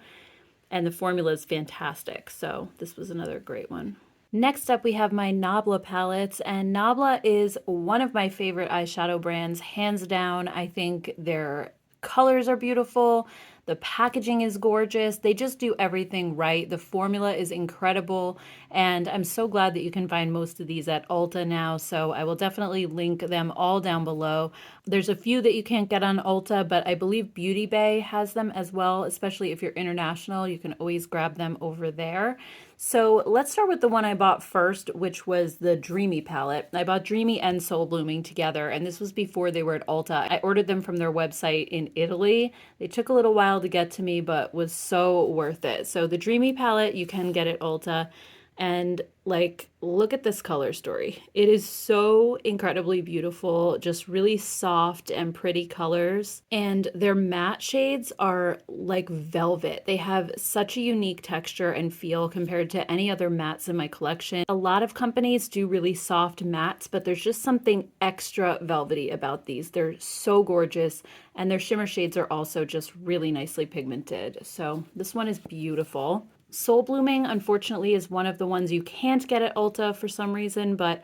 And the formula is fantastic. So this was another great one. Next up, we have my Nabla palettes, and Nabla is one of my favorite eyeshadow brands, hands down. I think their colors are beautiful. The packaging is gorgeous. They just do everything right. The formula is incredible, and I'm so glad that you can find most of these at Ulta now, so I will definitely link them all down below. There's a few that you can't get on Ulta, but I believe Beauty Bay has them as well, especially if you're international. You can always grab them over there. So let's start with the one I bought first, which was the Dreamy palette. I bought Dreamy and Soul Blooming together, and this was before they were at Ulta. I ordered them from their website in Italy. They took a little while to get to me, but was so worth it. So the Dreamy palette you can get at Ulta. And like, look at this color story. It is so incredibly beautiful, just really soft and pretty colors. And their matte shades are like velvet. They have such a unique texture and feel compared to any other mattes in my collection. A lot of companies do really soft mattes, but there's just something extra velvety about these. They're so gorgeous. And their shimmer shades are also just really nicely pigmented. So this one is beautiful. Soul Blooming, unfortunately, is one of the ones you can't get at Ulta for some reason, but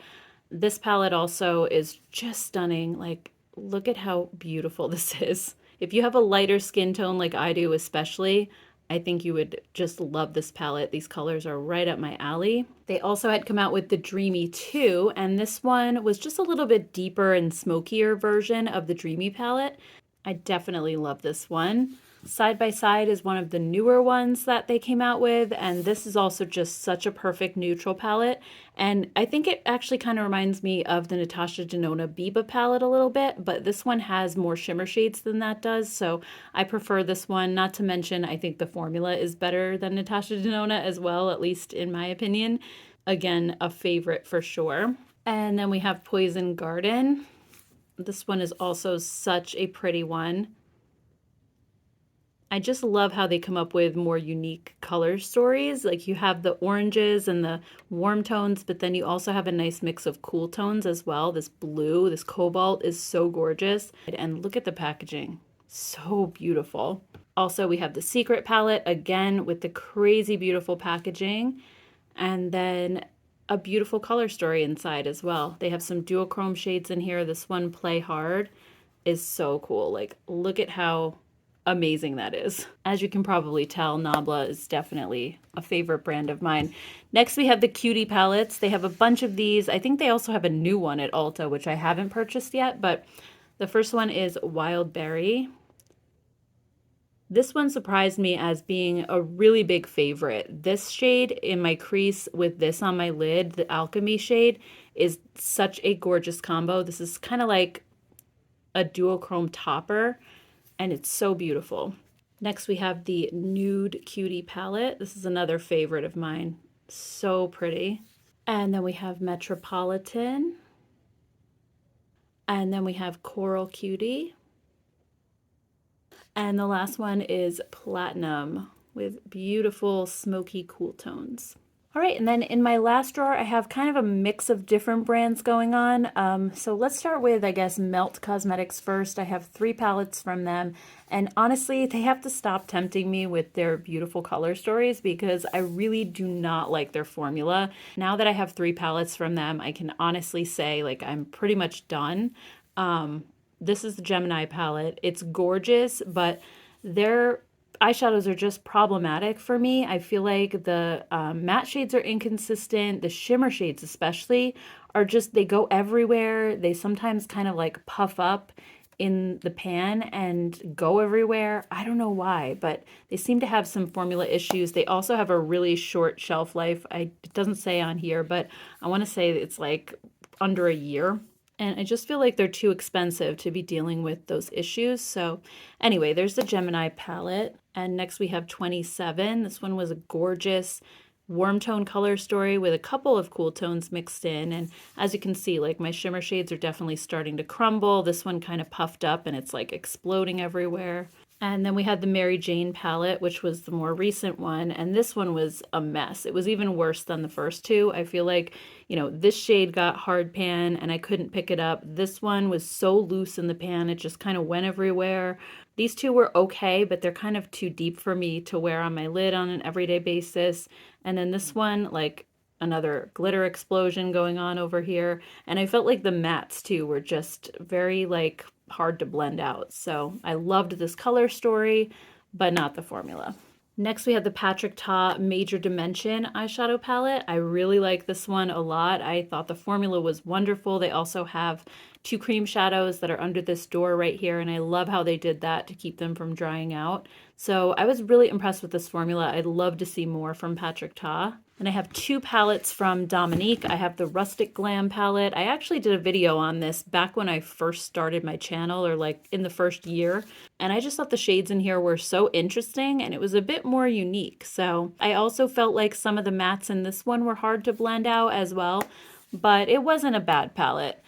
this palette also is just stunning. Like, look at how beautiful this is. If you have a lighter skin tone like I do especially, I think you would just love this palette. These colors are right up my alley. They also had come out with the Dreamy 2, and this one was just a little bit deeper and smokier version of the Dreamy palette. I definitely love this one. Side by Side is one of the newer ones that they came out with, and this is also just such a perfect neutral palette. And I think it actually kind of reminds me of the Natasha Denona Biba palette a little bit, but this one has more shimmer shades than that does, so I prefer this one. Not to mention, I think the formula is better than Natasha Denona as well, at least in my opinion. Again, a favorite for sure. And then we have Poison Garden. This one is also such a pretty one. I just love how they come up with more unique color stories. Like you have the oranges and the warm tones, but then you also have a nice mix of cool tones as well. This blue, this cobalt is so gorgeous. And look at the packaging. So beautiful. Also, we have the Secret palette, again, with the crazy beautiful packaging. And then a beautiful color story inside as well. They have some duochrome shades in here. This one, Play Hard, is so cool. Like, look at how amazing that is. As you can probably tell, Nabla is definitely a favorite brand of mine. Next, we have the Cutie palettes. They have a bunch of these. I think they also have a new one at Ulta, which I haven't purchased yet, but the first one is Wild Berry. This one surprised me as being a really big favorite. This shade in my crease with this on my lid, the Alchemy shade, is such a gorgeous combo. This is kind of like a duochrome topper, and it's so beautiful. Next, we have the Nude Cutie palette. This is another favorite of mine. So pretty. And then we have Metropolitan. And then we have Coral Cutie. And the last one is Platinum with beautiful smoky cool tones. All right, and then in my last drawer, I have kind of a mix of different brands going on. So let's start with, I guess, Melt Cosmetics first. I have 3 palettes from them. And honestly, they have to stop tempting me with their beautiful color stories because I really do not like their formula. Now that I have 3 palettes from them, I can honestly say, like, I'm pretty much done. This is the Gemini palette. It's gorgeous, but their eyeshadows are just problematic for me. I feel like the matte shades are inconsistent. The shimmer shades especially are just, they go everywhere. They sometimes kind of like puff up in the pan and go everywhere. I don't know why, but they seem to have some formula issues. They also have a really short shelf life. It doesn't say on here, but I want to say it's like under a year. And I just feel like they're too expensive to be dealing with those issues. So anyway, there's the Gemini palette. And next we have 27. This one was a gorgeous warm tone color story with a couple of cool tones mixed in. And as you can see, like my shimmer shades are definitely starting to crumble. This one kind of puffed up and it's like exploding everywhere. And then we had the Mary Jane palette, which was the more recent one. And this one was a mess. It was even worse than the first 2. I feel like, you know, this shade got hard pan and I couldn't pick it up. This one was so loose in the pan, it just kind of went everywhere. These 2 were okay, but they're kind of too deep for me to wear on my lid on an everyday basis. And then this one, like, another glitter explosion going on over here. And I felt like the mattes too were just very like hard to blend out. So I loved this color story, but not the formula. Next, we have the Patrick Ta Major Dimension eyeshadow palette. I really like this one a lot. I thought the formula was wonderful. They also have 2 cream shadows that are under this door right here, and I love how they did that to keep them from drying out. So I was really impressed with this formula. I'd love to see more from Patrick Ta. And I have 2 palettes from Dominique. I have the Rustic Glam palette. I actually did a video on this back when I first started my channel, or like in the first year. And I just thought the shades in here were so interesting and it was a bit more unique. So I also felt like some of the mattes in this one were hard to blend out as well, but it wasn't a bad palette.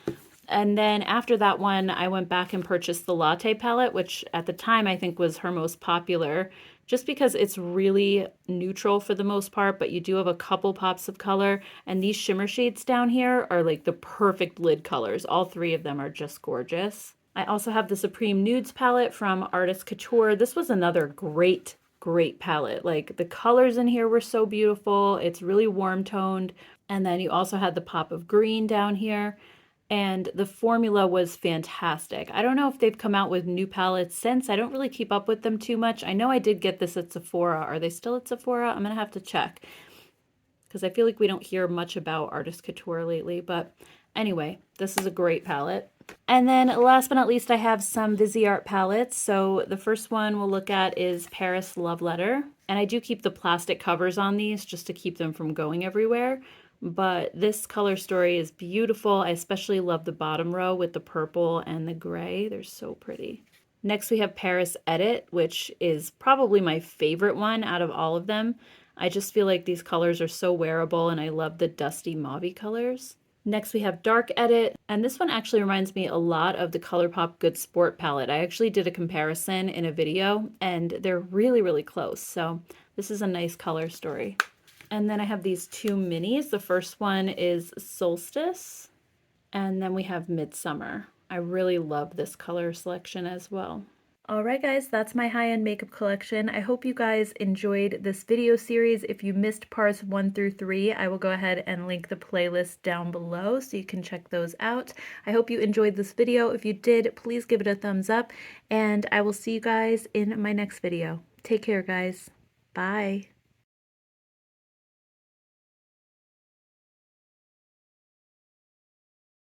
And then after that one, I went back and purchased the Latte palette, which at the time I think was her most popular, just because it's really neutral for the most part, but you do have a couple pops of color. And these shimmer shades down here are like the perfect lid colors. All 3 of them are just gorgeous. I also have the Supreme Nudes palette from Artist Couture. This was another great great palette. Like the colors in here were so beautiful. It's really warm toned. And then you also had the pop of green down here. And the formula was fantastic. I don't know if they've come out with new palettes since. I don't really keep up with them too much. I know I did get this at Sephora. Are they still at Sephora? I'm going to have to check because I feel like we don't hear much about Artist Couture lately. But anyway, this is a great palette. And then last but not least, I have some Viseart palettes. So the first one we'll look at is Paris Love Letter. And I do keep the plastic covers on these just to keep them from going everywhere. But this color story is beautiful. I especially love the bottom row with the purple and the gray. They're so pretty. Next we have Paris Edit, which is probably my favorite one out of all of them. I just feel like these colors are so wearable and I love the dusty mauve colors. Next we have Dark Edit, and this one actually reminds me a lot of the ColourPop Good Sport palette. I actually did a comparison in a video and they're really, really close. So this is a nice color story. And then I have these two minis. The first one is Solstice, and then we have Midsummer. I really love this color selection as well. Alright guys, that's my high-end makeup collection. I hope you guys enjoyed this video series. If you missed parts 1 through 3, I will go ahead and link the playlist down below so you can check those out. I hope you enjoyed this video. If you did, please give it a thumbs up, and I will see you guys in my next video. Take care, guys. Bye.